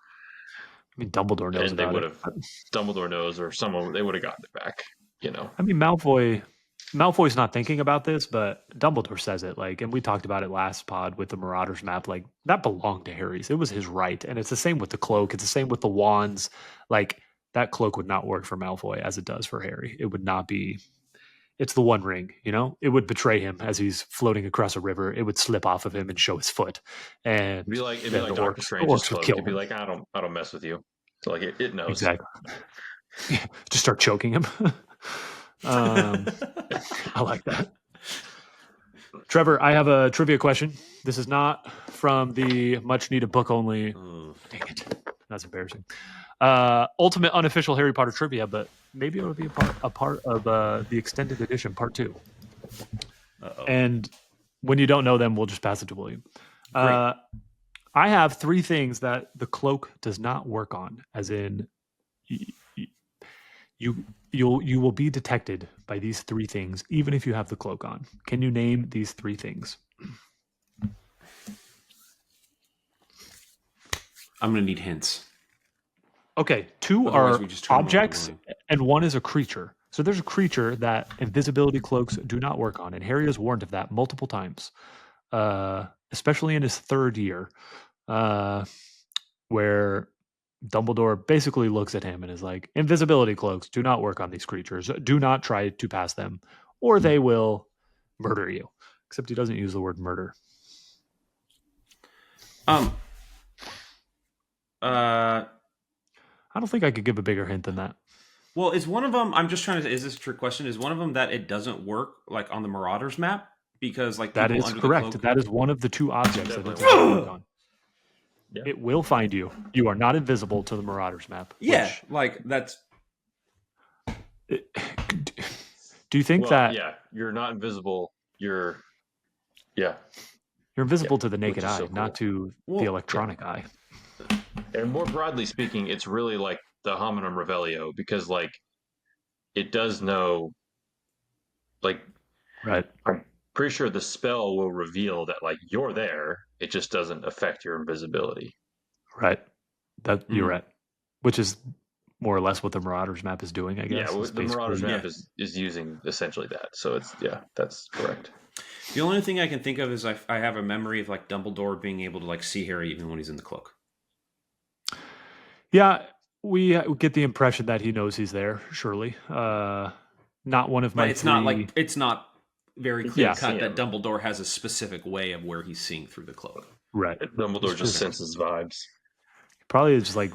I mean, Dumbledore knows and they about would it. have Dumbledore knows, or someone they would have gotten it back. You know. I mean, Malfoy's not thinking about this, but Dumbledore says it. Like, and we talked about it last pod with the Marauders map. Like, that belonged to Harry's. It was his right, and it's the same with the cloak. It's the same with the wands. Like, that cloak would not work for Malfoy as it does for Harry. It would not be. It's the One Ring, you know. It would betray him as he's floating across a river. It would slip off of him and show his foot. And It'd be like then the Doctor orcs Strange's would cloak. kill It'd be him. like, I don't mess with you. So like it knows. Exactly. Just start choking him. I like that. Trevor, I have a trivia question. This is not from the much needed book only. Dang it. That's embarrassing. Ultimate unofficial Harry Potter trivia, but maybe it'll be a part of the extended edition, part 2. Uh-oh. And when you don't know them, we'll just pass it to William. Great. I have 3 things that the cloak does not work on, as in you will be detected by these 3 things, even if you have the cloak on. Can you name these 3 things? I'm going to need hints. Okay, 2 Otherwise, are we just turn them over to objects, William. and 1 is a creature. So there's a creature that invisibility cloaks do not work on, and Harry is warned of that multiple times, especially in his 3rd year, where Dumbledore basically looks at him and is like, invisibility cloaks do not work on these creatures. Do not try to pass them, or they will murder you. Except he doesn't use the word murder. I don't think I could give a bigger hint than that. Well, is one of them? I'm just trying to. Is this a trick question? Is one of them that it doesn't work like on the Marauders map because like That people is under the correct. cloak- That is one of the 2 objects that it Definitely. does not work on. Yeah. It will find you. You are not invisible to the Marauders map. Yeah, like that's. Do you think Well, that yeah, you're not invisible. You're you're invisible Yeah, to the naked which is eye, so not to Well, the yeah. electronic eye? and more broadly speaking, it's really like the hominum revelio because like it does know, like Right. I'm pretty sure the spell will reveal that like you're there. It just doesn't affect your invisibility. Right. That you're Mhm. right. Which is more or less what the Marauders map is doing, I Yeah, guess. well, It's the Marauders basically- map is using essentially that. So it's that's correct. The only thing I can think of is I have a memory of like Dumbledore being able to like see Harry even when he's in the cloak. Yeah, we get the impression that he knows he's there, surely. Not one of my But it's not 3 like it's not very clear Yeah. cut Yeah. that Dumbledore has a specific way of where he's seeing through the cloak. Right. Dumbledore just Sure. senses vibes. Probably is like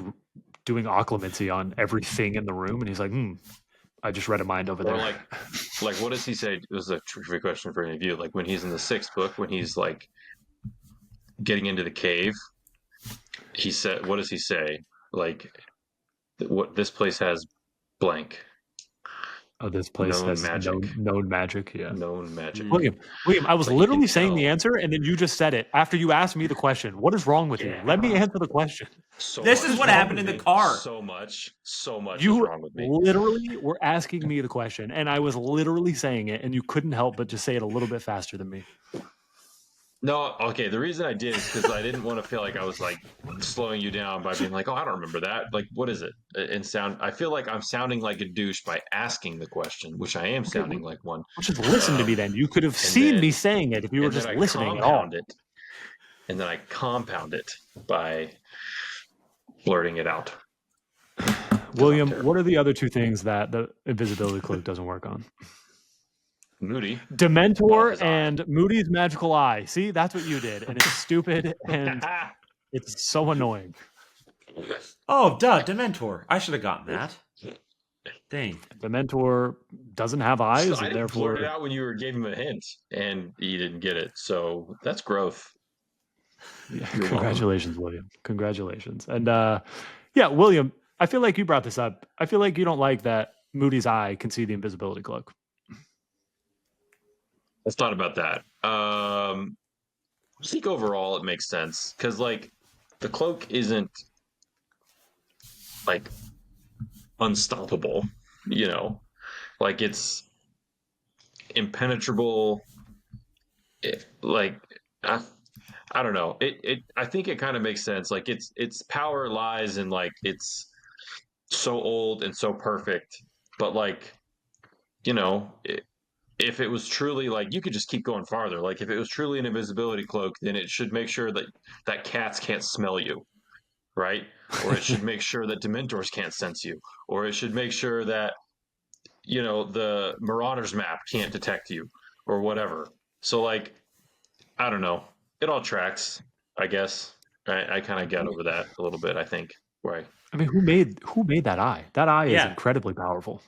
doing occlumency on everything in the room, and he's like, I just read a mind over Or there. like what does he say? It was a trivia question for any of you. Like when he's in the 6th book, when he's like getting into the cave, he said, what does he say? Like, what this place has blank Oh, this place known has magic. known magic. Yeah. known magic. Mm. William, I was Like, you literally can saying the tell. answer, and then you just said it after you asked me the question. What is wrong with you? Let me answer the question. So This much is what wrong happened with in the me. car. So much is You wrong with me. literally were asking me the question, and I was literally saying it, and you couldn't help but just say it a little bit faster than me. No, okay. The reason I did is because I didn't want to feel like I was like slowing you down by being like, "Oh, I don't remember that." Like, what is it? I feel like I'm sounding like a douche by asking the question, which I am sounding like one. Well, just listen to me then. You could have seen then- me saying it if you were And just then I listening at all. compound it, and then I compound it by blurting it out. William, terrible. what are the other two things that the invisibility cloak doesn't work on? Moody. Dementor his eye. and Moody's magical eye. See, that's what you did, and it's stupid and it's so annoying. Oh, duh, Dementor. I should have gotten that. Dang. Dementor doesn't have eyes, I and didn't blurt it therefore, out when you gave him a hint, and he didn't get it. So that's growth. yeah, You're congratulations, William. Congratulations. And yeah, William, I feel like you brought this up. I feel like you don't like that Moody's eye can see the invisibility cloak. Let's thought about that. I think overall it makes sense because like the cloak isn't like unstoppable, you know, like it's impenetrable. Like I don't know. I think it kind of makes sense. Like its power lies in like it's so old and so perfect, but like you know. If it was truly like you could just keep going farther. Like if it was truly an invisibility cloak, then it should make sure that cats can't smell you, right? Or it should make sure that dementors can't sense you, or it should make sure that the Marauders map can't detect you, or whatever. So like I don't know, it all tracks. I guess I kind of get over that a little bit. I think right. I mean, who made that eye? That eye is Yeah. incredibly powerful.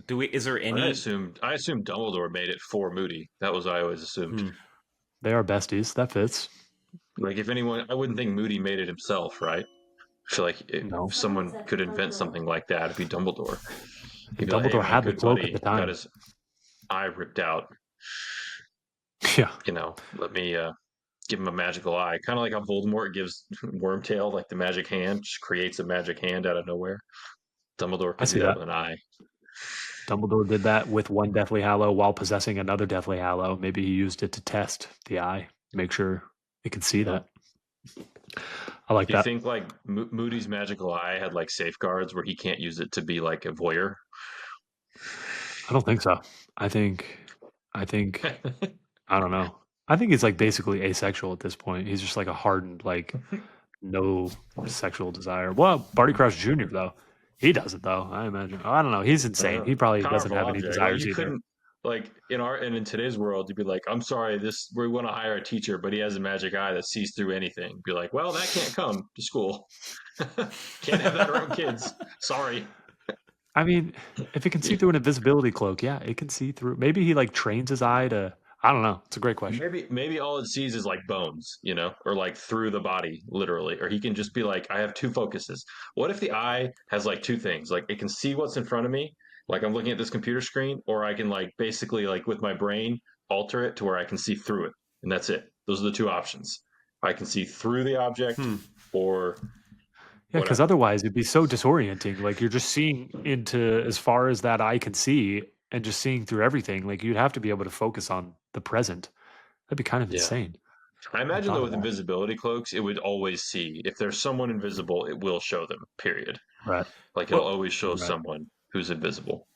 Is there any? I assumed Dumbledore made it for Moody. That was what I always assumed. They are besties. That fits. Like if anyone, I wouldn't think Moody made it himself, right? I feel like if No. someone could invent something like that, it'd be Dumbledore. He'd be Dumbledore like, hey, had the good cloak buddy at the time. got his eye ripped out. Yeah. Let me give him a magical eye. Kind of like how Voldemort gives Wormtail like the magic hand, just creates a magic hand out of nowhere. Dumbledore I could see do that that. with an eye. Dumbledore did that with one Deathly Hallow while possessing another Deathly Hallow. Maybe he used it to test the eye, make sure it could see that. I like Do you that. think like Moody's magical eye had like safeguards where he can't use it to be like a voyeur? I don't think so. I think I don't know. I think he's like basically asexual at this point. He's just like a hardened, like no sexual desire. Well, Barty Crouch Jr. though, he does it though. I imagine. I don't know. He's insane. He probably doesn't Powerful have any object. desires You either. couldn't like in today's world, you'd be like, I'm sorry, we want to hire a teacher, but he has a magic eye that sees through anything. Be like, well, that can't come to school. Can't have that around kids. Sorry. I mean, if it can see through an invisibility cloak, yeah, it can see through. Maybe he like trains his eye to. I don't know. It's a great question. Maybe all it sees is like bones, or like through the body, literally. Or he can just be like, I have two focuses. What if the eye has like two things? Like it can see what's in front of me, like I'm looking at this computer screen, or I can like basically like with my brain alter it to where I can see through it. And that's it. Those are the two options. I can see through the object or Yeah, because otherwise it'd be so disorienting. Like you're just seeing into as far as that eye can see and just seeing through everything. Like you'd have to be able to focus on the present. That'd be kind of insane. I imagine though with that. invisibility cloaks, it would always see if there's someone invisible, it will show them. Period. Right. Like it'll always show someone who's invisible.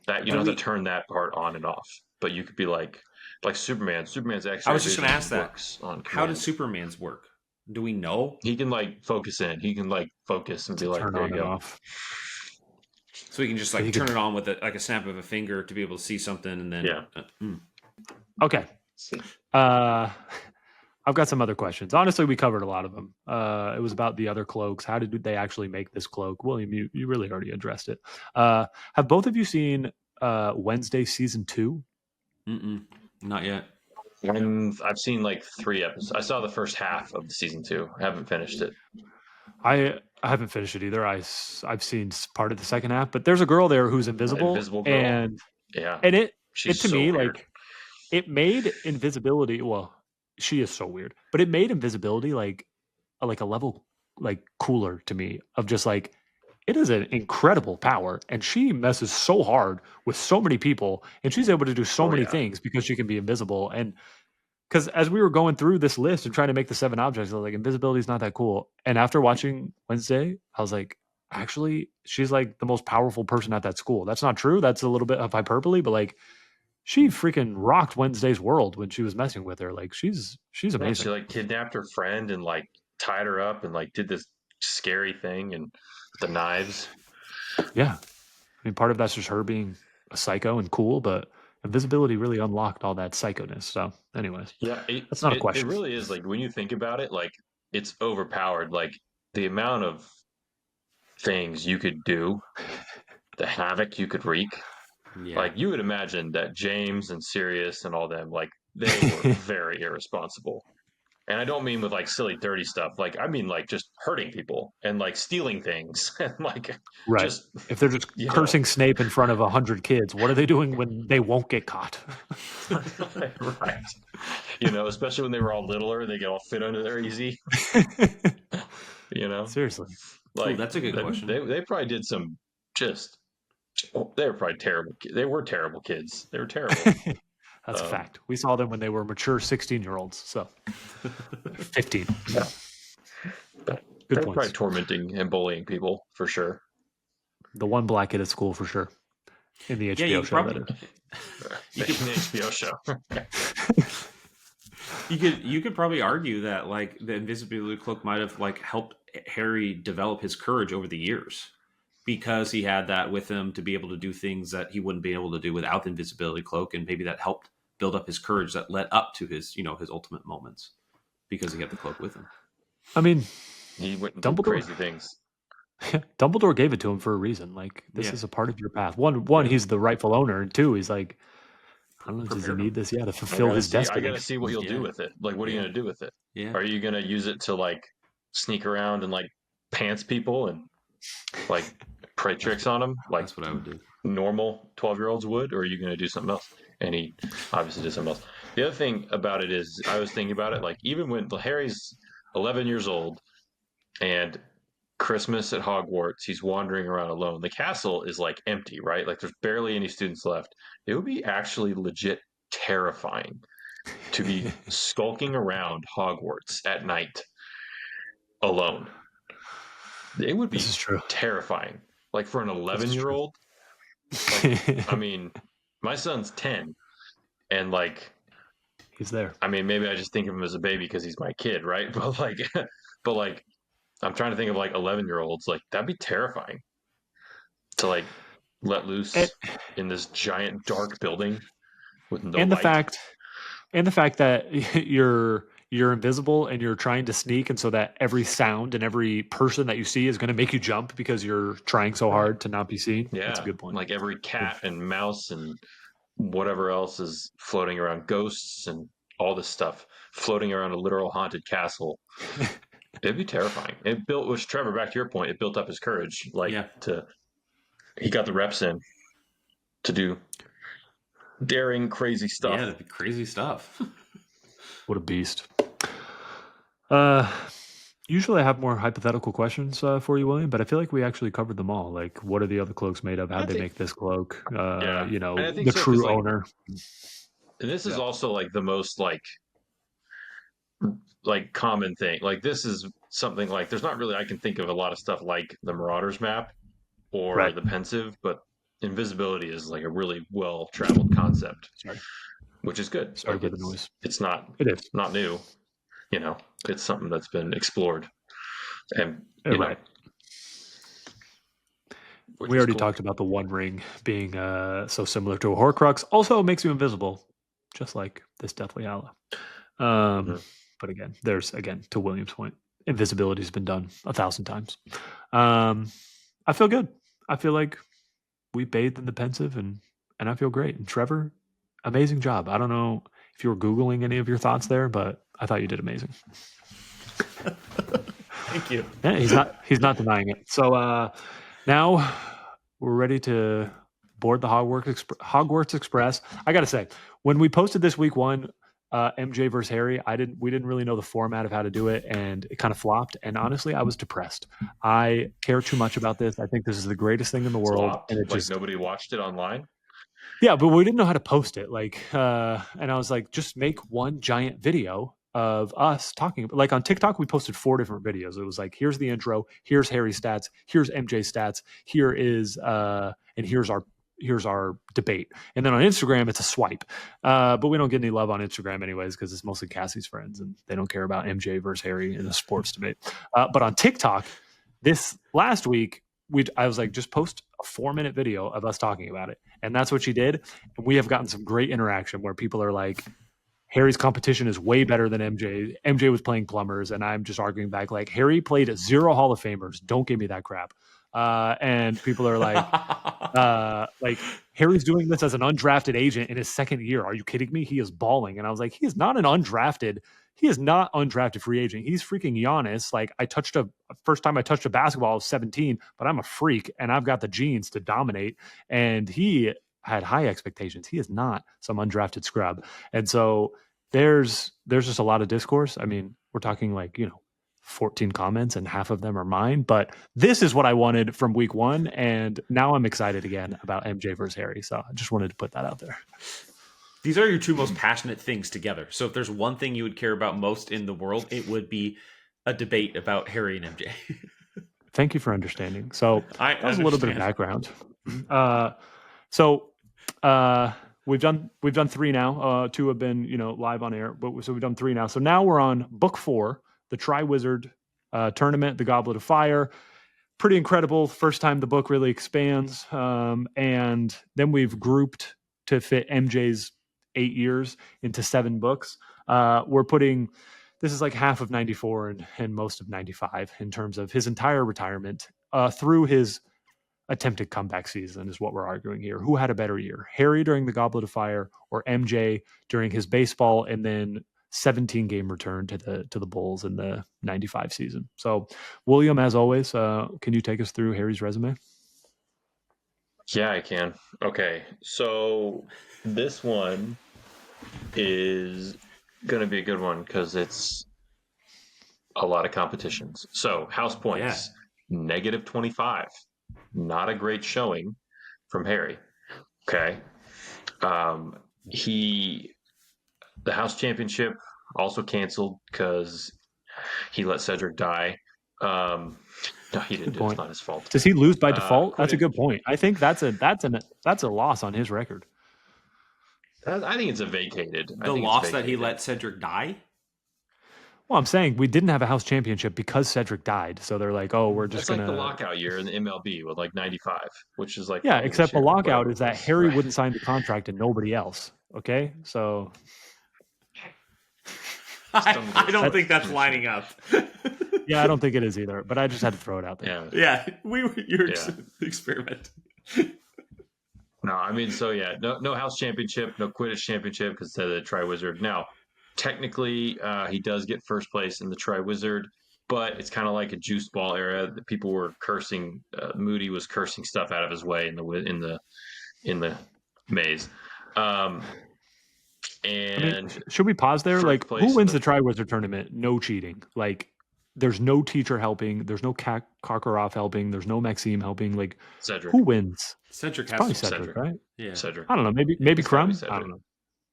That you don't have to turn that part on and off. But you could be like Superman. Superman's actually. I was just going to ask that. How does Superman's work? Do we know? He can like focus in. He can like focus and be like, turn there on you and go. off. So he can just like turn it on with like a snap of a finger to be able to see something, and then Okay. I've got some other questions. Honestly, we covered a lot of them. It was about the other cloaks. How did they actually make this cloak? William, you really already addressed it. Have both of you seen Wednesday season 2? Not yet. I've seen like 3 episodes. I saw the first half of the season 2. I haven't finished it. I haven't finished it either. I've seen part of the second half, but there's a girl there who's invisible, Invisible girl. and she's to so me weird. like it made invisibility. Well, she is so weird, but it made invisibility like a level like cooler to me. Of just like it is an incredible power, and she messes so hard with so many people, and she's able to do so many things because she can be invisible. And because as we were going through this list and trying to make the 7 objects, I was like, invisibility is not that cool. And after watching Wednesday, I was like, actually, she's like the most powerful person at that school. That's not true. That's a little bit of hyperbole, but like she freaking rocked Wednesday's world when she was messing with her. Like she's amazing. She like kidnapped her friend and like tied her up and like did this scary thing and the knives. Yeah. I mean, part of that's just her being a psycho and cool, but invisibility really unlocked all that psychoness. So, anyways, Yeah, that's not a it question. really is like when you think about it, like it's overpowered. Like the amount of things you could do, the havoc you could wreak. Yeah. Like you would imagine that James and Sirius and all them, like they were very irresponsible. And I don't mean with like silly, dirty stuff. Like I mean like just hurting people and like stealing things and like Right. just If they're just you know cursing Snape in front of 100 kids, what are they doing when they won't get caught? right. Especially when they were all littler, they get all fit under there easy. You know, Seriously. Oh, like that's a good question. they probably did some just they were probably terrible. They were terrible kids. They were terrible. That's a fact. We saw them when they were mature 16-year-olds. So 15. Yeah. Good They're points. probably tormenting and bullying people for sure. The one black kid at school for sure. In the HBO you show, probably that In the HBO show. is. you could probably argue that like the invisibility cloak might have like helped Harry develop his courage over the years because he had that with him to be able to do things that he wouldn't be able to do without the invisibility cloak, and maybe that helped build up his courage that led up to his his ultimate moments because he had the cloak with him. I mean, He went and did Dumbledore. crazy things. Dumbledore gave it to him for a reason. Like, this is a part of your path. One, he's the rightful owner, and two, he's like, I don't know, does he Prepare him. need this? Yeah, to fulfill his I destiny. gotta see what you'll do with it. Like, what are you gonna do with it? Yeah. Are you gonna use it to like sneak around and like pants people and like play tricks on them like That's what I would do. normal 12-year-olds would, or are you gonna do something else? And he obviously did something else. The other thing about it is, I was thinking about it, like even when Harry's 11 years old and Christmas at Hogwarts, he's wandering around alone. The castle is like empty, right? Like there's barely any students left. It would be actually legit terrifying to be skulking around Hogwarts at night alone. It would be This is true. terrifying. Like for an This is 11-year-old, like, I mean, my son's 10 and like he's there. I mean, maybe I just think of him as a baby because he's my kid, right? But like I'm trying to think of like 11-year-olds. Like that'd be terrifying to like let loose in this giant dark building with no and light. The fact that you're invisible and you're trying to sneak, and so that every sound and every person that you see is going to make you jump because you're trying so hard to not be seen. Yeah, That's a good point. Like every cat and mouse and whatever else is floating around, ghosts and all this stuff floating around a literal haunted castle. It'd be terrifying. It built, which Trevor, back to your point, it built up his courage. Like he got the reps in to do daring, crazy stuff. Yeah, that'd be crazy stuff. What a beast. Usually I have more hypothetical questions for you, William, but I feel like we actually covered them all. Like, what are the other cloaks made of? How'd they make this cloak? Yeah. You know, And I think the so, 'cause, true like, owner. And this is also like the most like common thing. Like this is something like there's not really, I can think of a lot of stuff like the Marauders map or Right. the Pensive, but invisibility is like a really well traveled concept, Sorry. which is good. Sorry Like for the noise. It's not It is. not new. It's something that's been explored. And Right. We already talked about the One Ring being so similar to a Horcrux. Also makes you invisible, just like this Deathly Hallow. But again, to William's point, invisibility has been done 1,000 times. I feel good. I feel like we bathed in the Pensive, and I feel great. And Trevor, amazing job. I don't know if you were Googling any of your thoughts there, but I thought you did amazing. Thank you. Yeah, he's not denying it. So now we're ready to board the Hogwarts Express. I gotta say, when we posted this week one, MJ versus Harry, we didn't really know the format of how to do it, and it kind of flopped. And honestly, I was depressed. I care too much about this. I think this is the greatest thing in the world, flopped? and it just nobody watched it online. Yeah, but we didn't know how to post it. And I was like, just make one giant video of us talking. Like on TikTok, we posted 4 different videos. It was like, here's the intro, here's Harry's stats, here's MJ's stats, here is and here's our debate. And then on Instagram, it's a swipe. But we don't get any love on Instagram anyways, because it's mostly Cassie's friends and they don't care about MJ versus Harry in a sports debate. But on TikTok, this last week, I was like, just post a 4-minute video of us talking about it. And that's what she did. And we have gotten some great interaction where people are like, Harry's competition is way better than MJ. MJ was playing plumbers, and I'm just arguing back like, Harry played 0 Hall of Famers. Don't give me that crap. And people are like Harry's doing this as an undrafted agent in his second year. Are you kidding me? He is balling. And I was like, he is not undrafted free agent. He's freaking Giannis. Like first time I touched a basketball I was 17, but I'm a freak and I've got the genes to dominate. And he had high expectations. He is not some undrafted scrub. And so there's just a lot of discourse. I mean, we're talking like, 14 comments and half of them are mine, but this is what I wanted from week 1. And now I'm excited again about MJ versus Harry. So I just wanted to put that out there. These are your 2 most passionate things together. So if there's one thing you would care about most in the world, it would be a debate about Harry and MJ. Thank you for understanding. So that was a little bit of background. We've done 3 now. 2 have been, live on air, but so we've done 3 now. So now we're on book 4, the Triwizard Tournament, the Goblet of Fire. Pretty incredible. First time the book really expands. And then we've grouped to fit MJ's 8 years into 7 books. This is like half of 94 and most of 95 in terms of his entire retirement through his attempted comeback season is what we're arguing here. Who had a better year, Harry during the Goblet of Fire or MJ during his baseball and then 17 game return to the Bulls in the 95 season? So William, as always, can you take us through Harry's resume? Yeah, I can. Okay. So this one is going to be a good one because it's a lot of competitions. So house points, negative 25. Not a great showing from Harry. Okay. The house championship also canceled because he let Cedric die. No, he didn't. It's not his fault. Does he lose by default? That's a good point. I think that's a loss on his record. I think it's a vacated. The loss that he let Cedric die? Well, I'm saying we didn't have a house championship because Cedric died. So they're like, oh, we're just going to... like the lockout year in the MLB with like 95, which is like... Yeah, except the lockout is that Harry wouldn't sign the contract and nobody else. Okay? So... I don't think that's lining up. Yeah, I don't think it is either, but I just had to throw it out there. Yeah, you're experiment. No, I mean, so yeah, no house championship, no Quidditch championship because the Triwizard. Now, technically, he does get first place in the Triwizard, but it's kind of like a juice ball era. People were cursing. Moody was cursing stuff out of his way in the maze. And should we pause there? Like, who wins the Triwizard tournament? No cheating. Like, there's no teacher helping. There's no Karkaroff helping. There's no Maxime helping. Like, Cedric. Who wins? Cedric has probably Cedric, right? Yeah, Cedric. I don't know. Maybe Crumb. I don't know.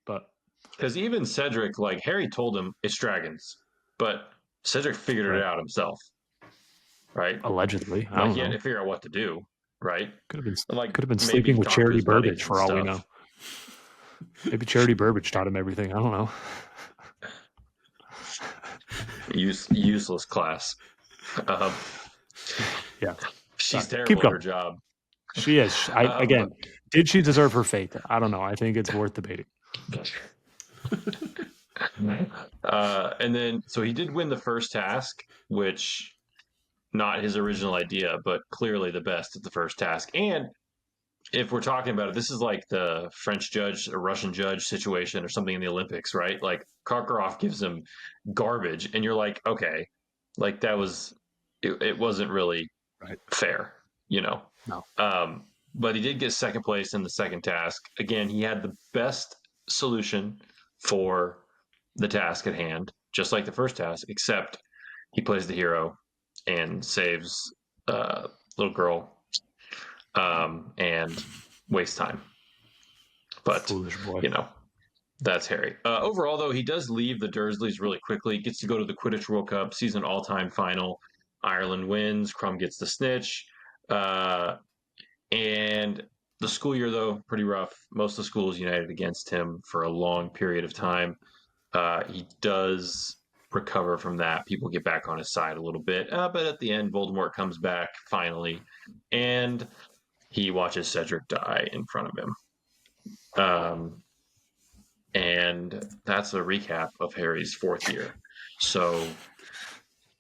But because even Cedric, like Harry told him it's dragons, but Cedric figured it out himself, right? Allegedly, like he had to figure out what to do, right? Could have been sleeping with Charity Burbage for all we know. Maybe Charity Burbage taught him everything. I don't know. Useless class. Yeah, she's terrible at her job. She is. Again, did she deserve her fate? I don't know. I think it's worth debating. And then, so he did win the first task, which not his original idea, but clearly the best at the first task. And if we're talking about it, this is like the French judge, a Russian judge situation or something in the Olympics, right? Like Karkaroff gives him garbage and you're like, okay, like that was, it wasn't really fair, No. But he did get second place in the second task. Again, he had the best solution for the task at hand, just like the first task, except he plays the hero and saves a little girl and wastes time. But, foolish boy. That's Harry. Overall, though, he does leave the Dursleys really quickly. He gets to go to the Quidditch World Cup, season all-time final. Ireland wins. Crumb gets the snitch. And the school year, though, pretty rough. Most of the schools united against him for a long period of time. He does recover from that. People get back on his side a little bit, but at the end, Voldemort comes back finally, and he watches Cedric die in front of him. And that's a recap of Harry's 4th year. So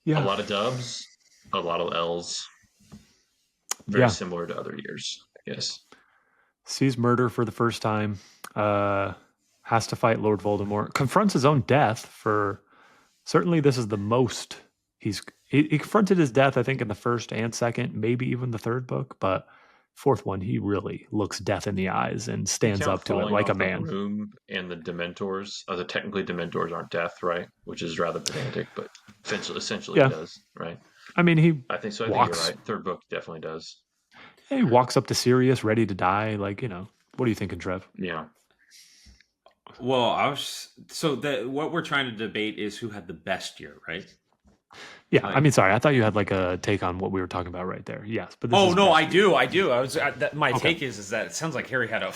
a lot of dubs, a lot of L's. Very similar to other years, I guess. Sees murder for the first time. Has to fight Lord Voldemort. Confronts his own death for... Certainly this is the most he confronted his death, I think, in the first and second, maybe even the third book, but fourth one, he really looks death in the eyes and stands up to it like a man. The room and the Dementors, technically Dementors aren't death, right? Which is rather pedantic, but essentially it does, right? I mean, I think so. I think you're right. Third book definitely does. He walks up to Sirius, ready to die. Like, what are you thinking, Trev? Yeah. Well, what we're trying to debate is who had the best year, right? Yeah, I mean, sorry, I thought you had like a take on what we were talking about right there. Yes, but this I do. My take is that it sounds like Harry had a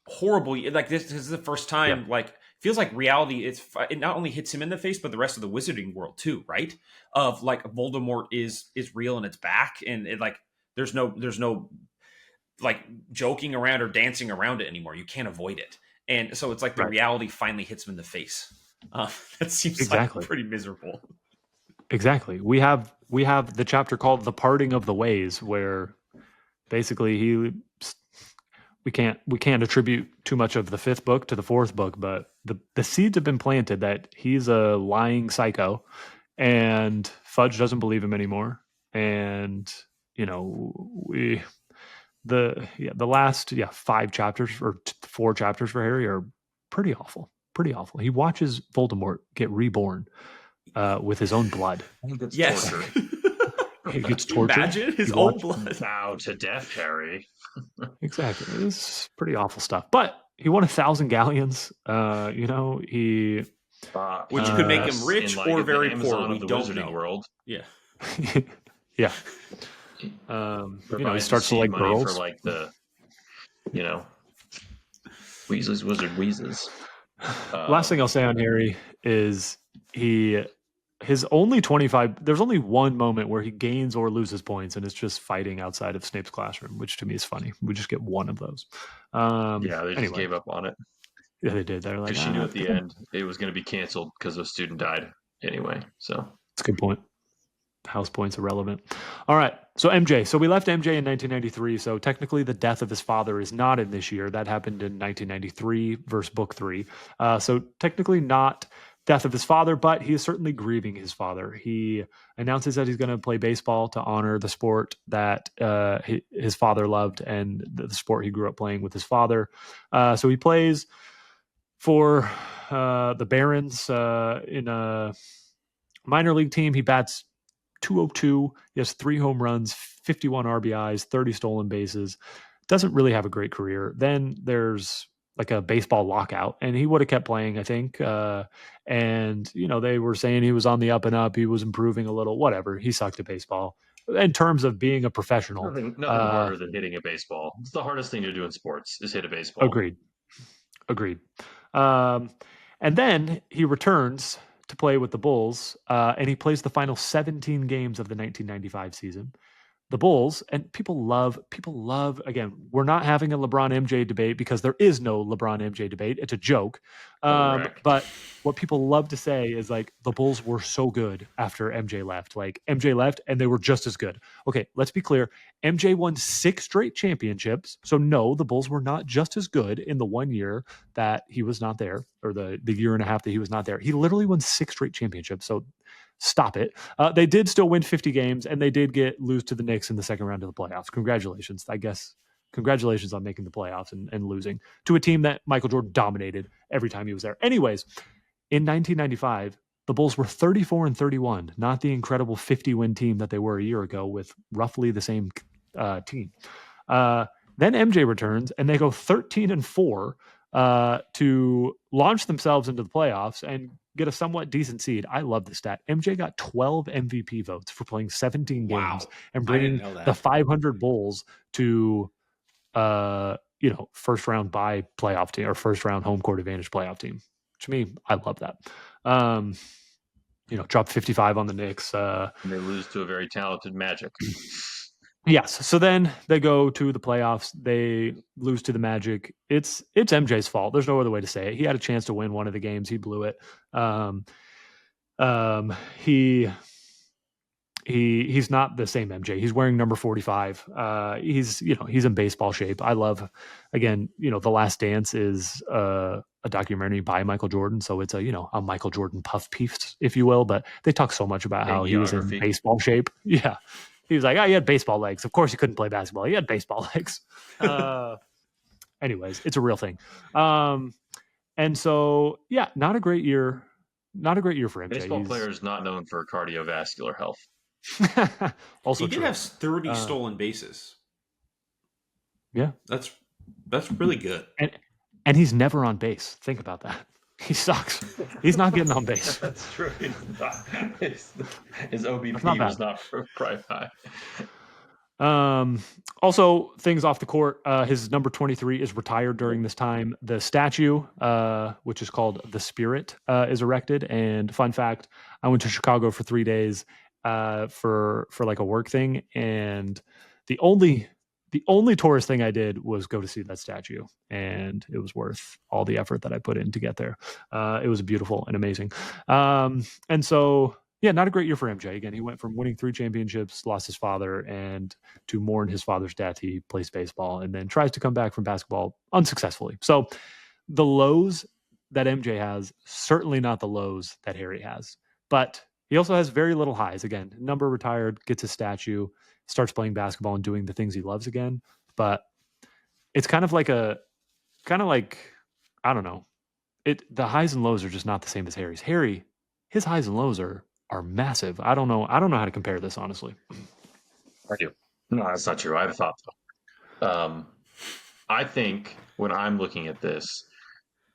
horrible, like this is the first time, like feels like reality. It not only hits him in the face, but the rest of the wizarding world too, right? Of like Voldemort is real and it's back, and it like there's no like joking around or dancing around it anymore. You can't avoid it, and so it's like the reality finally hits him in the face. That seems like pretty miserable. Exactly. We have the chapter called "The Parting of the Ways," where basically we can't attribute too much of the fifth book to the fourth book, but the seeds have been planted that he's a lying psycho, and Fudge doesn't believe him anymore. And the last 5 chapters or 4 chapters for Harry are pretty awful. Pretty awful. He watches Voldemort get reborn with his own blood. He gets tortured. He gets tortured. Imagine his own blood. Bow to death, Harry. Exactly. It's pretty awful stuff. But he won 1,000 galleons. He... which could make him rich or very poor. We don't know. World. Yeah. Yeah. He starts to like girls. For like the, Weasley's Wizard Wheezes. Last thing I'll say on Harry is his only 25. There's only one moment where he gains or loses points, and it's just fighting outside of Snape's classroom, which to me is funny. We just get one of those. They just gave up on it. Yeah, they did. They're like, she knew at the end it was going to be canceled because a student died anyway. So that's a good point. House points irrelevant. All right. So MJ. So we left MJ in 1993. So technically the death of his father is not in this year. That happened in 1993 versus book 3. So technically not death of his father, but he is certainly grieving his father. He announces that he's going to play baseball to honor the sport that his father loved and the sport he grew up playing with his father. So he plays for the Barons in a minor league team. He bats .202. He has 3 home runs, 51 RBIs, 30 stolen bases. Doesn't really have a great career. Then there's like a baseball lockout, and he would have kept playing, I think. And they were saying he was on the up and up. He was improving a little. Whatever. He sucked at baseball. In terms of being a professional, nothing harder than hitting a baseball. It's the hardest thing to do in sports is hit a baseball. Agreed. And then he returns to play with the Bulls, and he plays the final 17 games of the 1995 season. The Bulls, and people love, again, we're not having a LeBron MJ debate because there is no LeBron MJ debate. It's a joke. But what people love to say is like the Bulls were so good after MJ left. Like MJ left and they were just as good. Okay, let's be clear. MJ won 6 straight championships. So no, the Bulls were not just as good in the 1 year that he was not there, or the year and a half that he was not there. He literally won 6 straight championships. So stop it. They did still win 50 games, and they did lose to the Knicks in the second round of the playoffs. Congratulations, I guess. Congratulations on making the playoffs and losing to a team that Michael Jordan dominated every time he was there. Anyways, in 1995, the Bulls were 34-31, not the incredible 50-win team that they were a year ago with roughly the same team. Then MJ returns, and they go 13-4 to launch themselves into the playoffs and get a somewhat decent seed. I love this stat. MJ got 12 MVP votes for playing 17 games and bringing the 500 Bulls to first round bye playoff team or first round home court advantage playoff team. To me, I love that. Dropped 55 on the Knicks. And they lose to a very talented Magic. Yes. So then they go to the playoffs. They lose to the Magic. It's MJ's fault. There's no other way to say it. He had a chance to win one of the games. He blew it. He he's not the same MJ. He's wearing number 45. He's in baseball shape. I love, again, The Last Dance is a documentary by Michael Jordan, so it's a Michael Jordan puff piece, if you will. But they talk so much about how he was in baseball shape. Yeah, he was like, he had baseball legs. Of course, he couldn't play basketball. He had baseball legs. Anyways, it's a real thing. And so not a great year. Not a great year for MJ. Baseball player is not known for cardiovascular health. Also, he did have 30 stolen bases. Yeah, that's really good. And he's never on base. Think about that. He sucks. He's not getting on base. That's true. His OBP was not prime high. Also, things off the court. His number 23 is retired during this time. The statue, which is called the Spirit, is erected. And fun fact, I went to Chicago for 3 days for like a work thing, and the only tourist thing I did was go to see that statue, and it was worth all the effort that I put in to get there. It was beautiful and amazing. And so, not a great year for MJ. Again, he went from winning 3 championships, lost his father, and to mourn his father's death, he plays baseball and then tries to come back from basketball unsuccessfully. So the lows that MJ has, certainly not the lows that Harry has. But he also has very little highs. Again, number retired, gets his statue, starts playing basketball and doing the things he loves again. But it's kind of like I don't know. The highs and lows are just not the same as Harry's. Harry, his highs and lows are massive. I don't know how to compare this, honestly. Are you? No, that's not true. I have a thought though. I think when I'm looking at this,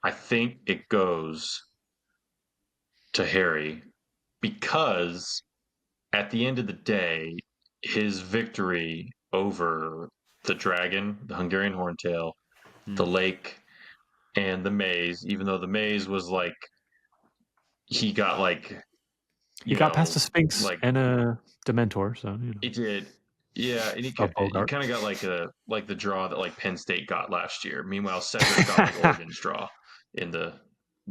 I think it goes to Harry because at the end of the day, his victory over the dragon, the Hungarian horntail, the lake, and the maze, even though the maze was like, he got like, he got past the Sphinx and a Dementor, so he did. Yeah, and he kind of got like the draw that like Penn State got last year. Meanwhile, Cedric got like Oregon's draw in the.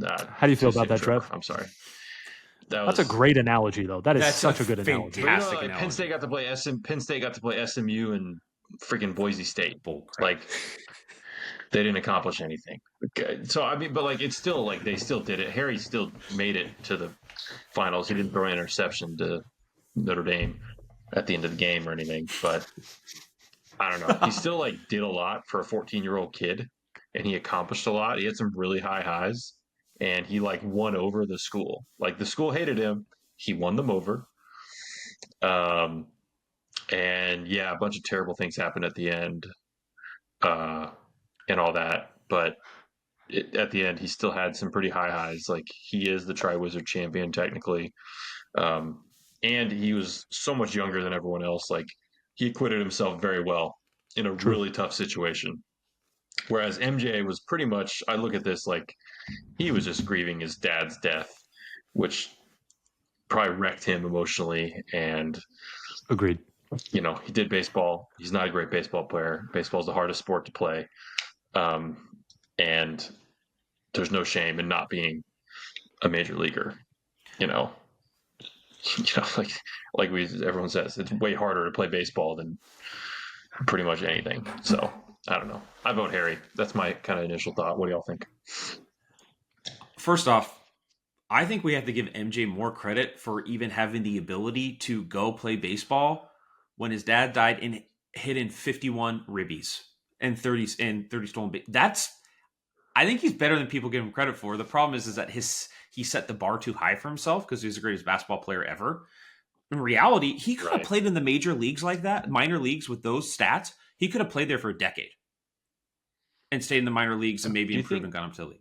How do you feel about that, Trev? I'm sorry. That's a great analogy, though. That's such a good analogy. Fantastic analogy. Penn State got to play SMU and freaking Boise State. Like, they didn't accomplish anything. Okay. So I mean, but like, it's still like they still did it. Harry still made it to the finals. He didn't throw an interception to Notre Dame at the end of the game or anything, but I don't know. He still like did a lot for a 14-year-old kid, and he accomplished a lot. He had some really high highs, and he like won over the school. Like, the school hated him. He won them over. And a bunch of terrible things happened at the end, and all that. But at the end, he still had some pretty high highs. Like, he is the Triwizard champion technically. And he was so much younger than everyone else. Like, he acquitted himself very well in a really tough situation. Whereas MJ was pretty much, I look at this like he was just grieving his dad's death, which probably wrecked him emotionally. And agreed. He did baseball. He's not a great baseball player. Baseball is the hardest sport to play. And there's no shame in not being a major leaguer, like everyone says, it's way harder to play baseball than pretty much anything. So I don't know. I vote Harry. That's my kind of initial thought. What do y'all think? First off, I think we have to give MJ more credit for even having the ability to go play baseball when his dad died and hit in 51 ribbies and 30 stolen bases. I think he's better than people give him credit for. The problem is that he set the bar too high for himself because he's the greatest basketball player ever. In reality, he could have played in the major leagues like that, minor leagues with those stats. He could have played there for a decade and stayed in the minor leagues and maybe improved and got him to the league.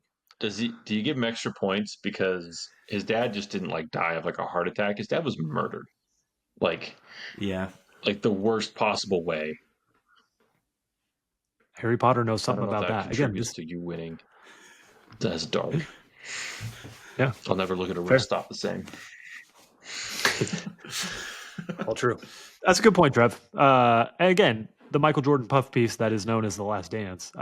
Do you give him extra points because his dad just didn't like die of like a heart attack? His dad was murdered. Like the worst possible way. Harry Potter knows something about that. Again, just to you winning. That's dark. Yeah. I'll never look at a Fair. rest stop the same. All true. That's a good point, Trev. And again, the Michael Jordan puff piece that is known as The Last Dance.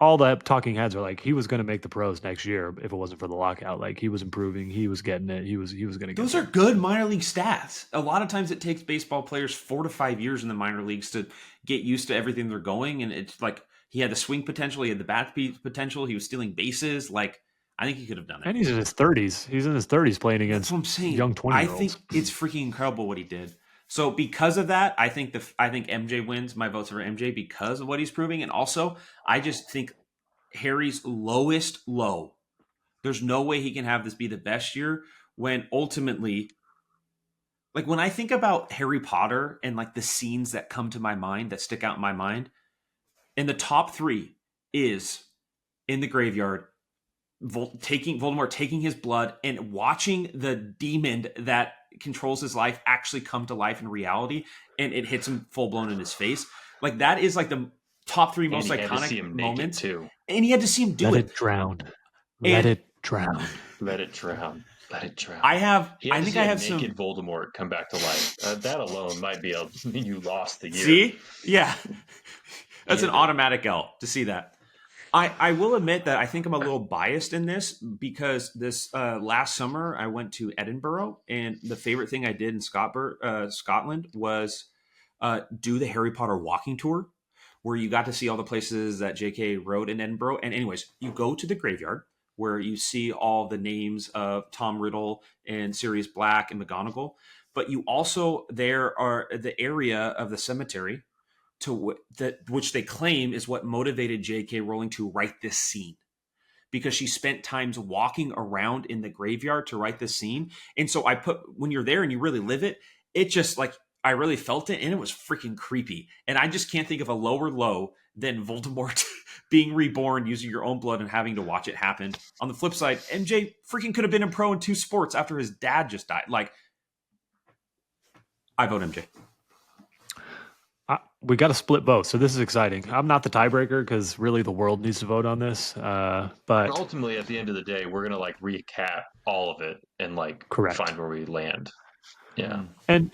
All the talking heads are like, he was going to make the pros next year if it wasn't for the lockout. Like, he was improving, he was getting it, he was going to get Those there. are good minor league stats. A lot of times it takes baseball players 4 to 5 years in the minor leagues to get used to everything they're going. And it's like, he had the swing potential, he had the bat potential, he was stealing bases. Like, I think he could have done it. And he's in his 30s. He's in his 30s playing That's against what I'm saying. young 20-year-olds. I think it's freaking incredible what he did. So because of that, I think MJ wins. My votes are for MJ because of what he's proving. And also, I just think Harry's lowest low. There's no way he can have this be the best year when ultimately, like when I think about Harry Potter and like the scenes that come to my mind, that stick out in my mind, and the top 3 is in the graveyard, Voldemort taking his blood and watching the demon that controls his life actually come to life in reality, and it hits him full blown in his face. Like that is like the top 3 most iconic moments too. And he had to see him do Let it. it drown. Let it drown. Let it drown. Let it drown. I think I have naked Voldemort come back to life. That alone might be mean you lost the year. See? Yeah. That's an automatic L to see that. I will admit that I think I'm a little biased in this because this last summer I went to Edinburgh, and the favorite thing I did in Scotland was do the Harry Potter walking tour, where you got to see all the places that J.K. wrote in Edinburgh. And anyways, you go to the graveyard where you see all the names of Tom Riddle and Sirius Black and McGonagall, but you also there are the area of the cemetery which they claim is what motivated J.K. Rowling to write this scene, because she spent times walking around in the graveyard to write this scene. And so when you're there and you really live it, it just like, I really felt it, and it was freaking creepy. And I just can't think of a lower low than Voldemort being reborn using your own blood and having to watch it happen. On the flip side, MJ freaking could have been a pro in 2 sports after his dad just died. Like, I vote MJ. We got to split both, so this is exciting. I'm not the tiebreaker because really the world needs to vote on this. But ultimately, at the end of the day, we're gonna like recap all of it and like find where we land. Yeah. And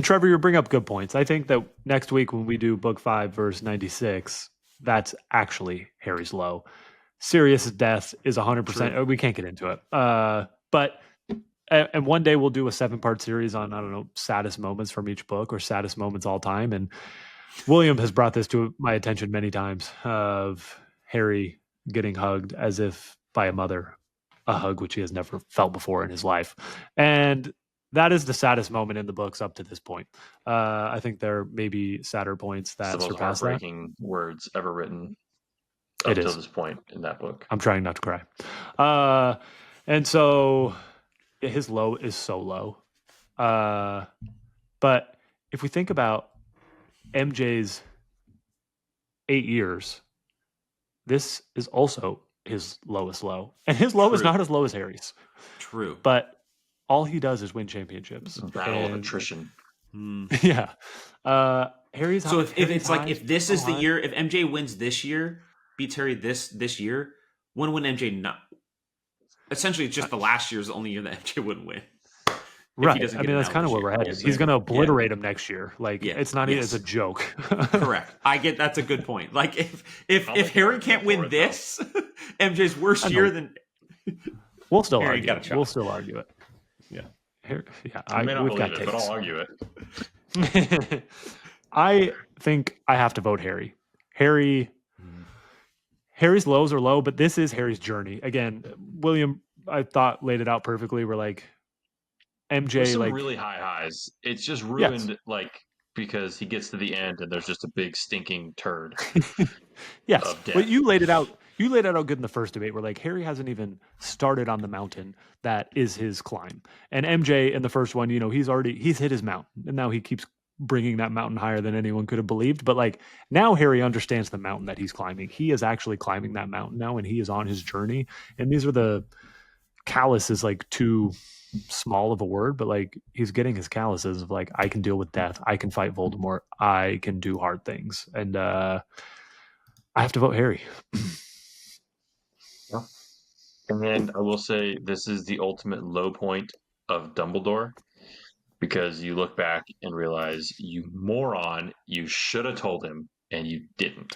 Trevor, you bring up good points. I think that next week when we do Book 5 verse 96, that's actually Harry's low. Sirius' death is 100%. We can't get into it. But and one day we'll do a 7-part series on, I don't know, saddest moments from each book or saddest moments all time. And William has brought this to my attention many times, of Harry getting hugged as if by a mother, a hug which he has never felt before in his life. And that is the saddest moment in the books up to this point. I think there may be sadder points that surpass surpass that. Heartbreaking words ever written up to this point in that book. I'm trying not to cry. And so his low is so low. But if we think about MJ's 8 years, this is also his lowest low. And his low is not as low as Harry's. True. But all he does is win championships. Battle of attrition. Yeah. Harry's so if this is the year, if MJ wins this year, beats Harry this year, when would MJ not? Essentially, it's just the last year is the only year that MJ wouldn't win. Right. I mean, that's kind of where we're headed. He's going to obliterate him next year. Like, it's not even, it's a joke. Correct. I get, that's a good point. Like, if Harry can't win this, MJ's worst year, then we'll still argue it. We'll still argue it. Yeah. I may not believe it, but I'll argue it. I think I have to vote Harry. Harry's lows are low, but this is Harry's journey. Again, William, I thought, laid it out perfectly. We're like, MJ, there's some like really high highs. It's just ruined, like, because he gets to the end and there's just a big stinking turd. Yes, but you laid it out. You laid it out good in the first debate. Where like Harry hasn't even started on the mountain that is his climb, and MJ in the first one, you know, he's hit his mountain, and now he keeps bringing that mountain higher than anyone could have believed. But like now, Harry understands the mountain that he's climbing. He is actually climbing that mountain now, and he is on his journey. And these are the callous is like too small of a word, but like he's getting his calluses of like, I can deal with death, I can fight Voldemort, I can do hard things, and I have to vote Harry. And I will say this is the ultimate low point of Dumbledore because you look back and realize you moron, you should have told him and you didn't.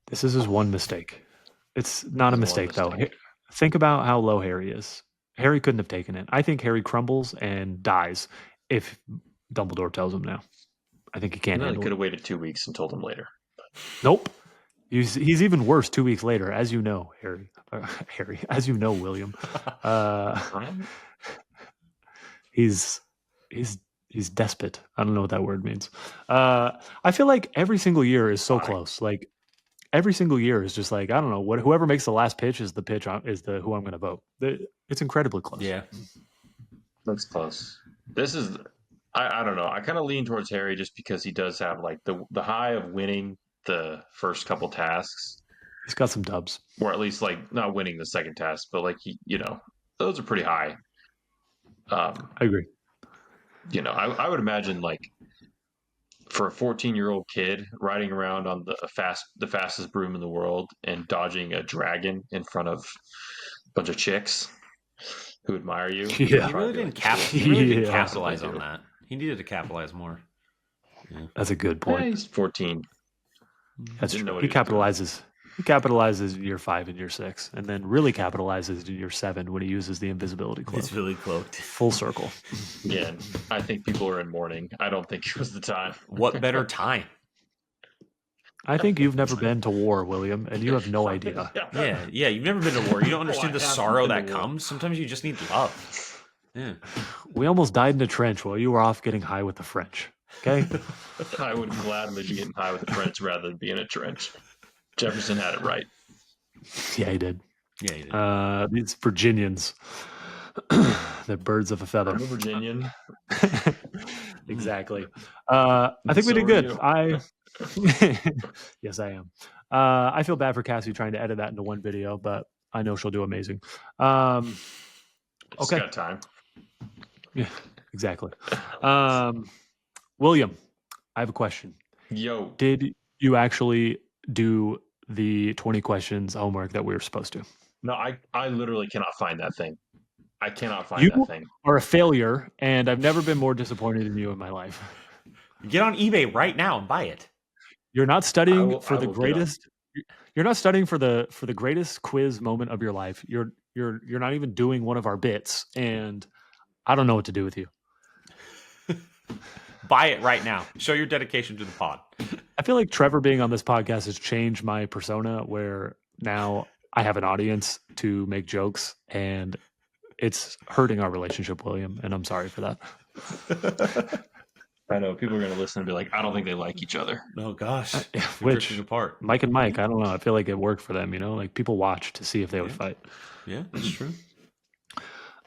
This is his one mistake. It's not a His one mistake, though. mistake. Think about how low Harry is. Harry couldn't have taken it. I think Harry crumbles and dies if Dumbledore tells him now. I think he can't No, he handle could it. have waited 2 weeks and told him later. Nope. He's even worse 2 weeks later, as you know, Harry. Harry, as you know, William. Um, He's he's he's despot. I don't know what that word means. I feel like every single year is so Fine. close. Like every single year is just like I don't know what whoever makes the last pitch is the pitch is the who I'm going to vote. It's incredibly close. Yeah. That's close. This is I don't know. I kind of lean towards Harry just because he does have like the high of winning the first couple tasks, He's got some dubs. or at least like not winning the second task, but like those are pretty high. I agree. I would imagine like for a 14-year-old kid riding around on the fastest broom in the world and dodging a dragon in front of a bunch of chicks who admire you. Yeah. He really didn't, Yeah. capitalize on do. that. He needed to capitalize more. Yeah. That's a good Yeah, point. he's 14. That's Didn't know true. what He he was doing. capitalizes. He capitalizes year 5 and year 6, and then really capitalizes in year 7 when he uses the invisibility cloak. It's really cloaked. Full circle. Yeah, I think people are in mourning. I don't think it was the time. What better time? I think you've never been to war, William, and you have no idea. Yeah. You've never been to war. You don't understand I the haven't sorrow been that to war. comes. Sometimes you just need love. Yeah. We almost died in a trench while you were off getting high with the French. Okay? I would gladly be getting high with the French rather than be in a trench. Jefferson had it right. Yeah, he did. Yeah, you did. These Virginians, they're birds of a feather. I'm a Virginian. Exactly. I think we So did are good. you. Yes, I am. I feel bad for Cassie trying to edit that into one video, but I know she'll do amazing. It's Okay. got time. Yeah, exactly. William, I have a question. Yo, Did you actually do the 20 questions homework that we were supposed to? no, I literally cannot find that thing. I cannot find You that thing. are a failure, and I've never been more disappointed in you in my life. Get on eBay right now and buy it. You're not studying for I the will get greatest. You're not studying for the greatest quiz moment of your life. You're not even doing one of our bits, and I don't know what to do with you. Buy it right now. Show your dedication to the pod. I feel like Trevor being on this podcast has changed my persona, where now I have an audience to make jokes, and it's hurting our relationship, William, and I'm sorry for that. I know people are going to listen and be like, I don't think they like each other. Oh gosh, Which drifting apart. Mike and Mike, I don't know. I feel like it worked for them. Like people watch to see if they would fight. Yeah, that's true.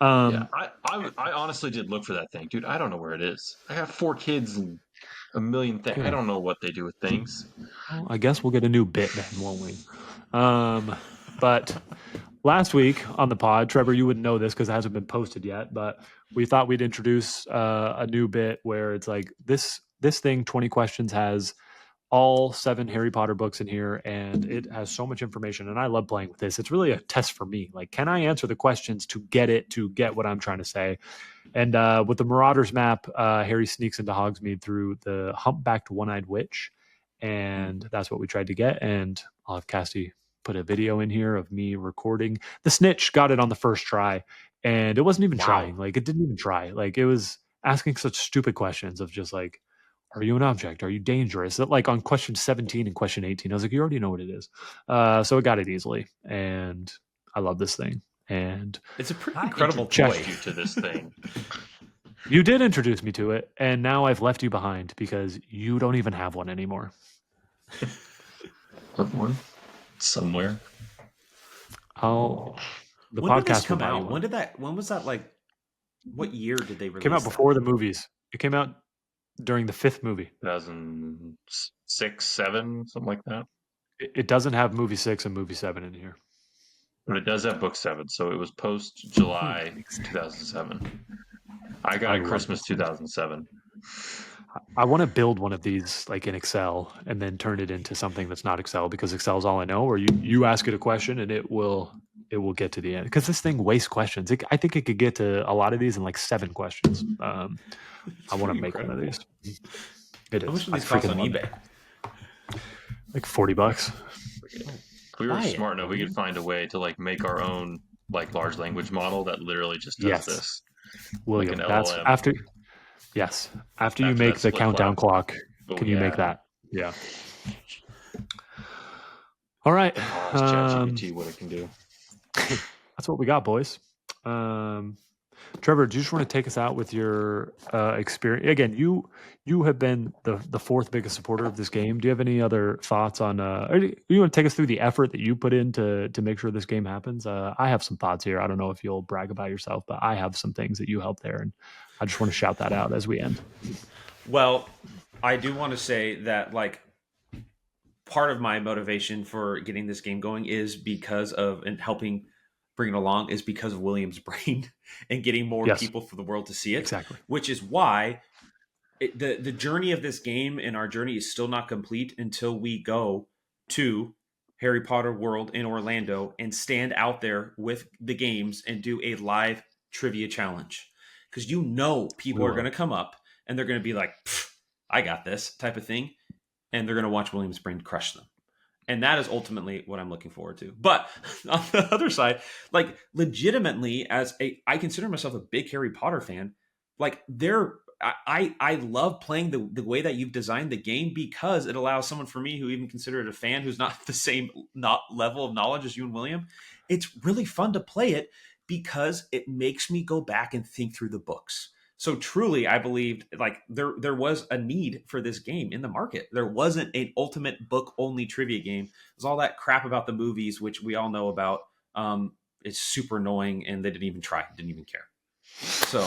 Yeah, I honestly did look for that thing, dude. I don't know where it is. I have 4 kids and a million things. Yeah. I don't know what they do with things. Well, I guess we'll get a new bit then, won't we? But last week on the pod, Trevor, you wouldn't know this because it hasn't been posted yet, but we thought we'd introduce a new bit where it's like this thing, 20 questions, has all 7 Harry Potter books in here, and it has so much information, and I love playing with this. It's really a test for me. Like, can I answer the questions to get what I'm trying to say? And with the Marauders map, Harry sneaks into Hogsmeade through the humpbacked one-eyed witch, and that's what we tried to get. And I'll have Cassie put a video in here of me recording. The snitch got it on the first try, and it wasn't even trying. Like, it didn't even try. Like, it was asking such stupid questions of just like, are you an object? Are you dangerous? Like on question 17 and question 18, I was like, you already know what it is. So it got it easily. And I love this thing. And it's a pretty incredible toy. toy. You to this thing. You did introduce me to it. And now I've left you behind because you don't even have one anymore. One somewhere. The when podcast did this come will buy you out? one. When was that, like, what year did they release? It came out that? before the movies. It came out during the 5th movie. 2006, 7, something like that. It doesn't have movie 6 and movie 7 in here. But it does have book 7, so it was post July 2007. I got it Christmas 2007. I want to build one of these like in Excel and then turn it into something that's not Excel, because Excel is all I know. Or you ask it a question and it will get to the end, because this thing wastes questions. I think it could get to a lot of these in like 7 questions. I want to make one of these. It How is. much do I these cost freaking on love eBay? it. Like $40. If we were Buy it, smart enough, we man. could find a way to like make our own like large language model that literally just does Yes, this, like William. an That's LLM. after. Yes, after you After make that the split countdown flap. clock, Oh can you make yeah. that? Yeah. All right. Ask ChatGPT what it can do. That's what we got, boys. Trevor, do you just want to take us out with your experience? Again, you have been the 4th biggest supporter of this game. Do you have any other thoughts on? Or do you want to take us through the effort that you put in to make sure this game happens? I have some thoughts here. I don't know if you'll brag about yourself, but I have some things that you helped there, and I just want to shout that out as we end. Well, I do want to say that like part of my motivation for getting this game going is because of and helping bring it along is because of William's brain and getting more Yes. people for the world to see it. Exactly. Which is why the journey of this game and our journey is still not complete until we go to Harry Potter World in Orlando and stand out there with the games and do a live trivia challenge. Because people are going to come up and they're going to be like, I got this type of thing. And they're going to watch William's brain crush them. And that is ultimately what I'm looking forward to. But on the other side, like legitimately, I consider myself a big Harry Potter fan. Like I love playing the way that you've designed the game, because it allows someone for me who even consider it a fan who's not the same level of knowledge as you and William. It's really fun to play it because it makes me go back and think through the books. So truly, I believed like there was a need for this game in the market. There wasn't an ultimate book only trivia game. There's all that crap about the movies, which we all know about. It's super annoying, and they didn't even try, didn't even care. So,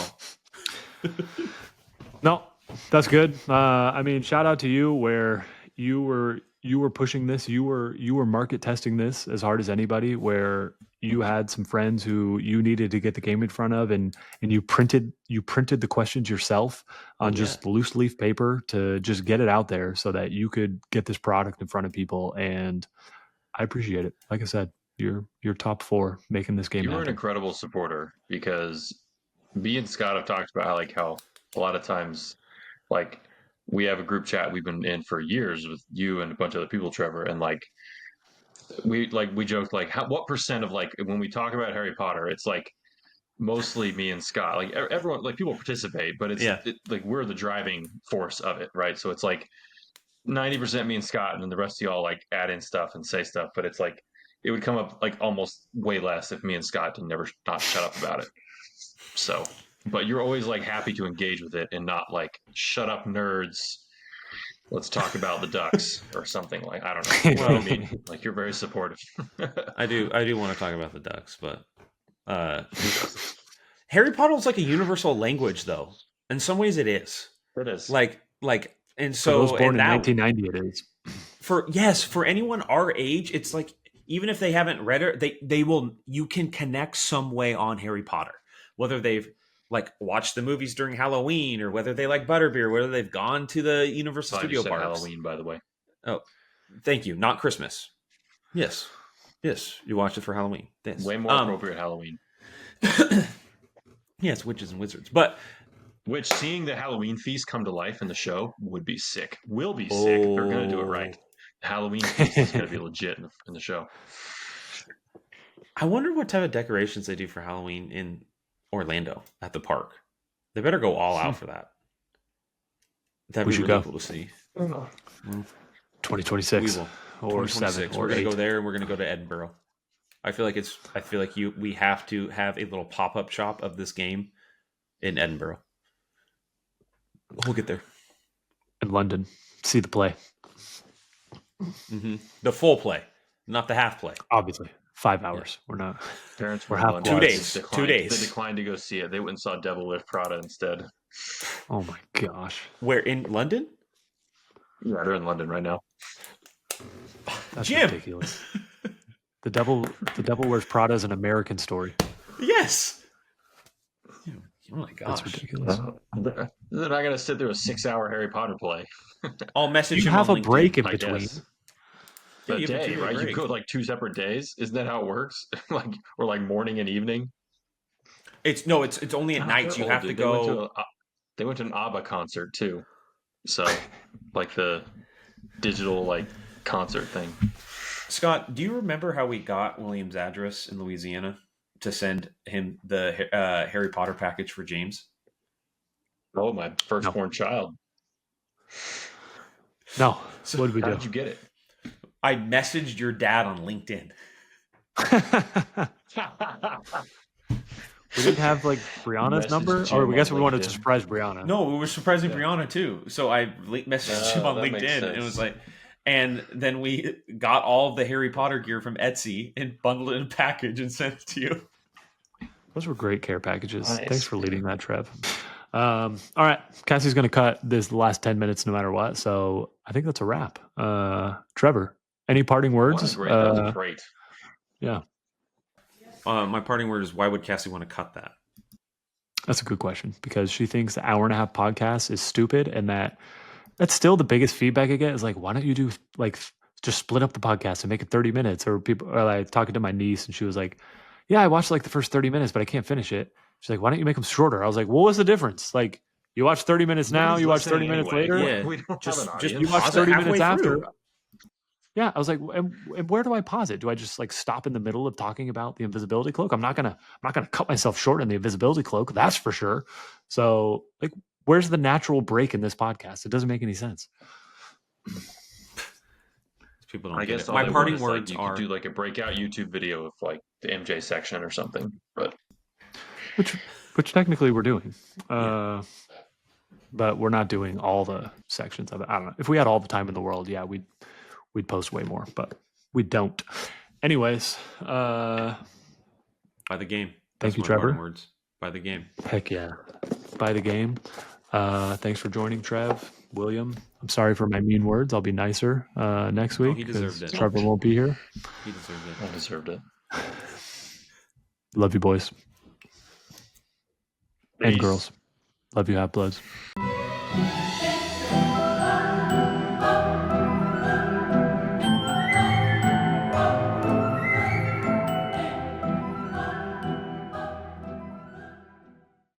no, that's good. I mean, shout out to you where you were pushing this. You were market testing this as hard as anybody, where you had some friends who you needed to get the game in front of, and you printed the questions yourself on just loose leaf paper to just get it out there so that you could get this product in front of people. And I appreciate it. Like I said, you're top 4 making this game You were happen. an incredible supporter, because me and Scott have talked about how a lot of times, like, we have a group chat we've been in for years with you and a bunch of other people, Trevor, and we joked what percent of like when we talk about Harry Potter, it's like mostly me and Scott. Like everyone, like people participate, but it's like we're the driving force of it, right? So it's like 90% me and Scott, and then the rest of y'all like add in stuff and say stuff. But it's like it would come up like almost way less if me and Scott didn't never not shut up about it. So, but you're always like happy to engage with it and not like shut up, nerds. Let's talk about the Ducks or something like I don't know. You know what I mean? Like you're very supportive. I do want to talk about the Ducks, but Harry Potter is like a universal language, though. In some ways, it is. It is For and so those born in that, 1990, it is. For anyone our age, it's like even if they haven't read it, they will. You can connect some way on Harry Potter, whether they've like watched the movies during Halloween, or whether they like Butterbeer, whether they've gone to the Universal Studio parks. Halloween, by the way. Oh, thank you. Not Christmas. Yes, you watched it for Halloween. Yes. Way more appropriate Halloween. Yes, witches and wizards, but. Which seeing the Halloween feast come to life in the show would be sick. Will be sick. They're going to do it right. The Halloween feast is going to be legit in the show. I wonder what type of decorations they do for Halloween in Orlando at the park. They better go all out for that. That'd be really cool to see. 2026 or 7 or we're going 8. to go there, and we're going to go to Edinburgh. I feel like we have to have a little pop-up shop of this game in Edinburgh. We'll get there. In London, see the play. Mm-hmm. The full play, not the half play. Obviously, 5 hours. We're not. Parents we're half 2 days. 2 days. They declined to go see it. They went and saw Devil Wears Prada instead. Oh my gosh! Where in London? Yeah, they're in London right now. That's Jim. ridiculous. The Devil Wears Prada is an American story. Yes. Oh my That's gosh. ridiculous. They're not going to sit through a 6-hour Harry Potter play. I'll message You him have on a LinkedIn. break in I between. guess. Yeah, A you have a day, 2-day right? You break. go like 2 separate days. Isn't that how it works? or like morning and evening. It's only at God, nights. they're You old, have to dude. go. They went to an ABBA concert too. So, like the digital like concert thing. Scott, do you remember how we got William's address in Louisiana to send him the Harry Potter package for James? Oh, my No. firstborn child. No. So, What did we How do? did you get it? I messaged your dad on LinkedIn. We didn't have like Brianna's Messaged number, Jim or we guess on we wanted to LinkedIn. surprise Brianna. No, we were surprising Yeah. Brianna too. So I messaged him on that makes LinkedIn and it was sense. like, and then we got all of the Harry Potter gear from Etsy and bundled it in a package and sent it to you. Those were great care packages. Nice. Thanks for leading that, Trev. All right. Cassie's going to cut this last 10 minutes no matter what. So I think that's a wrap. Trevor, any parting words? That was great. Yeah. My parting word is, why would Cassie want to cut that? That's a good question, because she thinks the hour and a half podcast is stupid, and that's still the biggest feedback I get is like, why don't you do like just split up the podcast and make it 30 minutes? Or people are like talking to my niece and she was like, yeah, I watched like the first 30 minutes, but I can't finish it. She's like, why don't you make them shorter? I was like, well, what's the difference? Like, you watch 30 minutes now, Nobody's you watch 30 listening minutes anyway. later. Yeah. We don't Just- have an just audience. You watch Pause it 30 minutes halfway after. through. Yeah, I was like, and where do I pause it? Do I just like stop in the middle of talking about the invisibility cloak? I'm not gonna cut myself short in the invisibility cloak, that's for sure. So, like, where's the natural break in this podcast? It doesn't make any sense. People don't I get guess it. all My they parting want is, words you are, could do like a breakout YouTube video of like the MJ section or something. But Which technically we're doing. But we're not doing all the sections of it. I don't know. If we had all the time in the world, yeah, we'd post way more, but we don't. Anyways, by the game. Thank you, my Trevor. parting words. By the game. Heck yeah. By the game. Thanks for joining, Trev. William, I'm sorry for my mean words. I'll be nicer next week. he deserved 'cause it. Trevor won't be here. He deserved it. I deserved it. Love you, boys. And Peace. girls. Love you, half bloods.